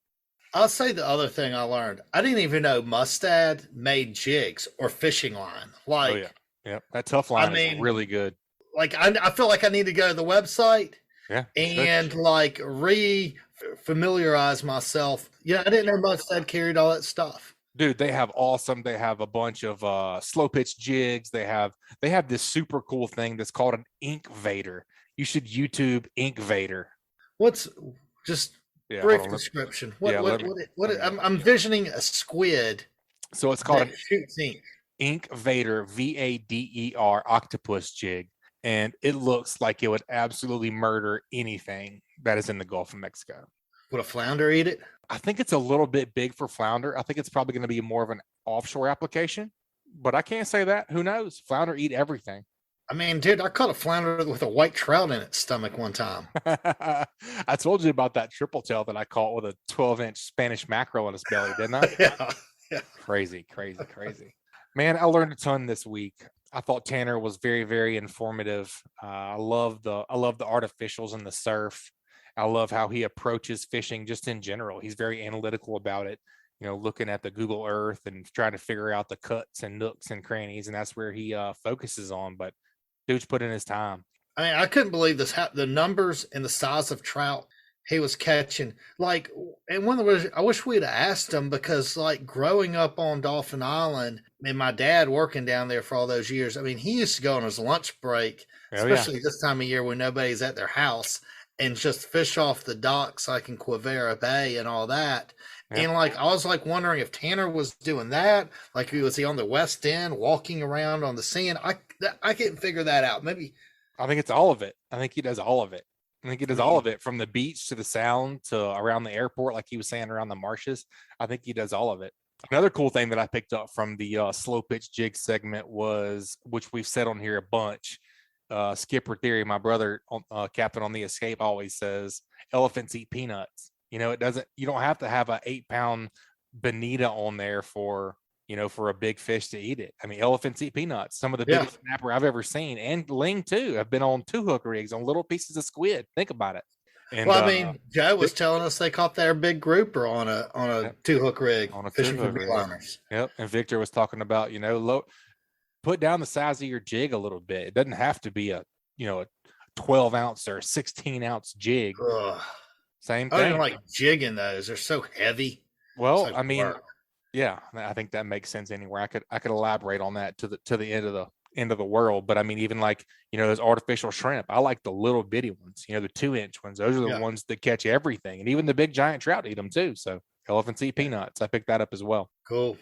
I'll say the other thing I learned. I didn't even know Mustad made jigs or fishing line. Like, yeah, that tough line is really good. Like, I feel like I need to go to the website and like familiarize myself. Yeah, I didn't know Mustad carried all that stuff. Dude, they have a bunch of slow pitch jigs. They have this super cool thing that's called an ink vader. You should YouTube ink vader. What's just brief description? I'm envisioning a squid. So it's called an ink vader, VADER octopus jig, and it looks like it would absolutely murder anything that is in the Gulf of Mexico. Would a flounder eat it? I think it's a little bit big for flounder. I think it's probably going to be more of an offshore application, but I can't say that. Who knows? Flounder eat everything. I mean, dude, I caught a flounder with a white trout in its stomach one time. I told you about that triple tail that I caught with a 12-inch Spanish mackerel in its belly, didn't I? Yeah. Crazy. Man, I learned a ton this week. I thought Tanner was very, very informative. I love the artificials in the surf. I love how he approaches fishing just in general. He's very analytical about it, looking at the Google Earth and trying to figure out the cuts and nooks and crannies. And that's where he focuses on. But dude's put in his time. I mean, I couldn't believe this, the numbers and the size of trout he was catching. Like, and one of the, I wish we'd have asked him, because like growing up on Dolphin Island and my dad working down there for all those years, I mean, he used to go on his lunch break, especially this time of year when nobody's at their house, and just fish off the docks like in Quivira Bay and all that. Yeah. And like, I was like wondering if Tanner was doing that. Like, was he on the West End walking around on the sand? I can't figure that out. Maybe. I think it's all of it. I think he does all of it. I think he does all of it, from the beach to the sound to around the airport, like he was saying, around the marshes. I think he does all of it. Another cool thing that I picked up from the slow pitch jig segment was, which we've said on here a bunch, Skipper Theory, my brother, captain on the Escape, always says elephants eat peanuts. You don't have to have a 8-pound bonita on there for a big fish to eat it. I mean, elephants eat peanuts. Some of the biggest snapper I've ever seen, and ling too, have been on 2-hook rigs on little pieces of squid. Think about it. And, well, I mean, Joe was telling us they caught their big grouper on a 2-hook rig, on a fishing for rig. beeliners. Yep. And Viktor was talking about, put down the size of your jig a little bit. It doesn't have to be a 12-ounce or 16-ounce jig. Ugh. Same thing. I don't like jigging those. They're so heavy. Well, I mean, yeah, I think that makes sense anywhere. I could elaborate on that to the end of the world. But I mean, even like, those artificial shrimp, I like the little bitty ones, the 2-inch ones. Those are the ones that catch everything. And even the big giant trout eat them too. So elephants eat peanuts. I picked that up as well. Cool.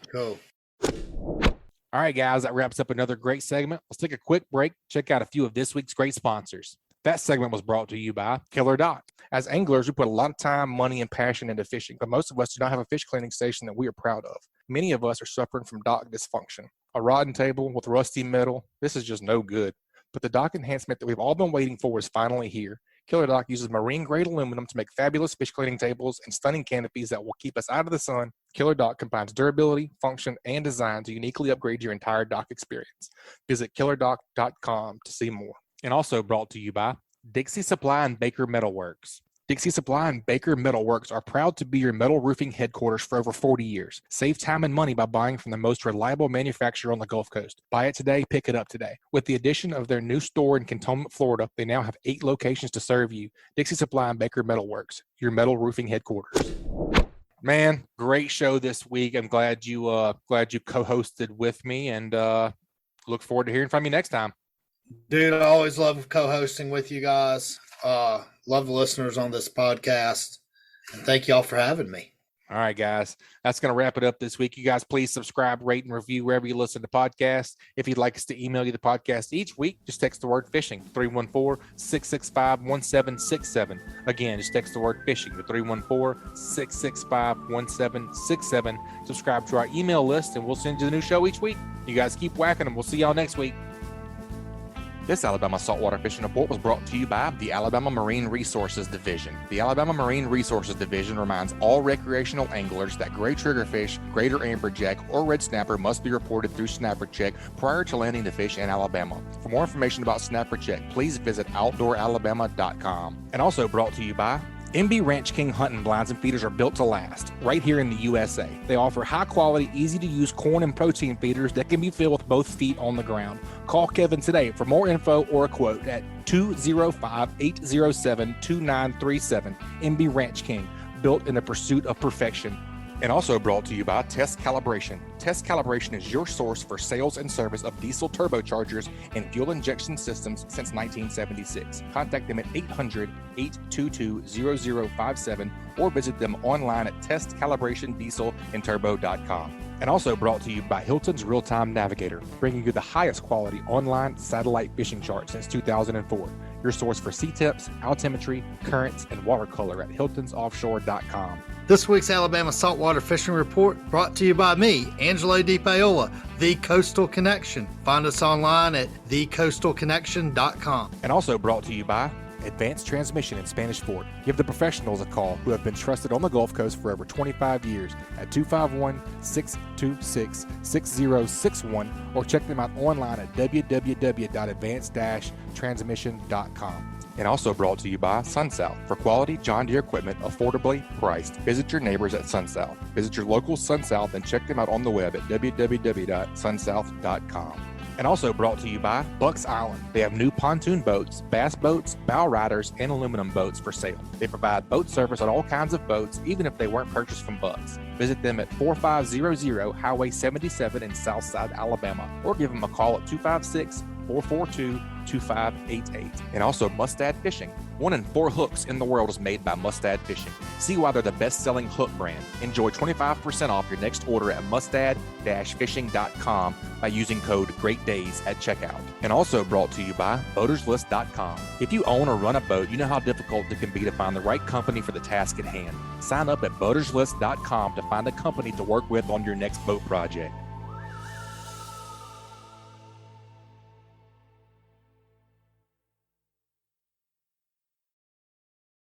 All right, guys, that wraps up another great segment. Let's take a quick break. Check out a few of this week's great sponsors. That segment was brought to you by KillerDock. As anglers, we put a lot of time, money, and passion into fishing, but most of us do not have a fish cleaning station that we are proud of. Many of us are suffering from dock dysfunction. A rodding table with rusty metal, this is just no good. But the dock enhancement that we've all been waiting for is finally here. KillerDock uses marine-grade aluminum to make fabulous fish cleaning tables and stunning canopies that will keep us out of the sun. KillerDock combines durability, function, and design to uniquely upgrade your entire dock experience. Visit KillerDock.com to see more. And also brought to you by Dixie Supply and Baker Metalworks. Dixie Supply and Baker Metalworks are proud to be your metal roofing headquarters for over 40 years. Save time and money by buying from the most reliable manufacturer on the Gulf Coast. Buy it today, pick it up today. With the addition of their new store in Cantonment, Florida, they now have 8 locations to serve you. Dixie Supply and Baker Metalworks, your metal roofing headquarters. Man, great show this week. I'm glad you co-hosted with me, and look forward to hearing from you next time. Dude, I always love co-hosting with you guys. Love the listeners on this podcast. And thank y'all for having me. All right, guys. That's going to wrap it up this week. You guys, please subscribe, rate, and review wherever you listen to podcasts. If you'd like us to email you the podcast each week, just text the word fishing, 314-665-1767. Again, just text the word fishing to 314-665-1767. Subscribe to our email list, and we'll send you the new show each week. You guys keep whacking them. We'll see y'all next week. This Alabama Saltwater Fishing Report was brought to you by the Alabama Marine Resources Division. The Alabama Marine Resources Division reminds all recreational anglers that gray triggerfish, greater amberjack, or red snapper must be reported through Snapper Check prior to landing the fish in Alabama. For more information about Snapper Check, please visit OutdoorAlabama.com. And also brought to you by MB Ranch King hunting blinds and feeders are built to last, right here in the USA. They offer high-quality, easy-to-use corn and protein feeders that can be filled with both feet on the ground. Call Kevin today for more info or a quote at 205-807-2937. MB Ranch King, built in the pursuit of perfection. And also brought to you by Test Calibration. Test Calibration is your source for sales and service of diesel turbochargers and fuel injection systems since 1976. Contact them at 800-822-0057 or visit them online at testcalibrationdieselandturbo.com. And also brought to you by Hilton's Real-Time Navigator, bringing you the highest quality online satellite fishing chart since 2004. your source for sea tips, altimetry, currents, and watercolor at hiltonsoffshore.com. This week's Alabama Saltwater Fishing Report brought to you by me, Angelo DePaola, The Coastal Connection. Find us online at thecoastalconnection.com. And also brought to you by Advanced Transmission in Spanish Fort. Give the professionals a call who have been trusted on the Gulf Coast for over 25 years at 251-626-6061 or check them out online at www.advanced-transmission.com. And also brought to you by SunSouth. For quality John Deere equipment affordably priced, visit your neighbors at SunSouth. Visit your local SunSouth and check them out on the web at www.sunsouth.com. And also brought to you by Bucks Island. They have new pontoon boats, bass boats, bow riders, and aluminum boats for sale. They provide boat service on all kinds of boats, even if they weren't purchased from Bucks. Visit them at 4500 Highway 77 in Southside, Alabama, or give them a call at 256-442-2588. And also Mustad Fishing. 1 in 4 hooks in the world is made by Mustad Fishing. See why they're the best-selling hook brand. Enjoy 25% off your next order at mustad-fishing.com by using code GREATDAYS at checkout. And also brought to you by boaterslist.com. If you own or run a boat, you know how difficult it can be to find the right company for the task at hand. Sign up at boaterslist.com to find a company to work with on your next boat project.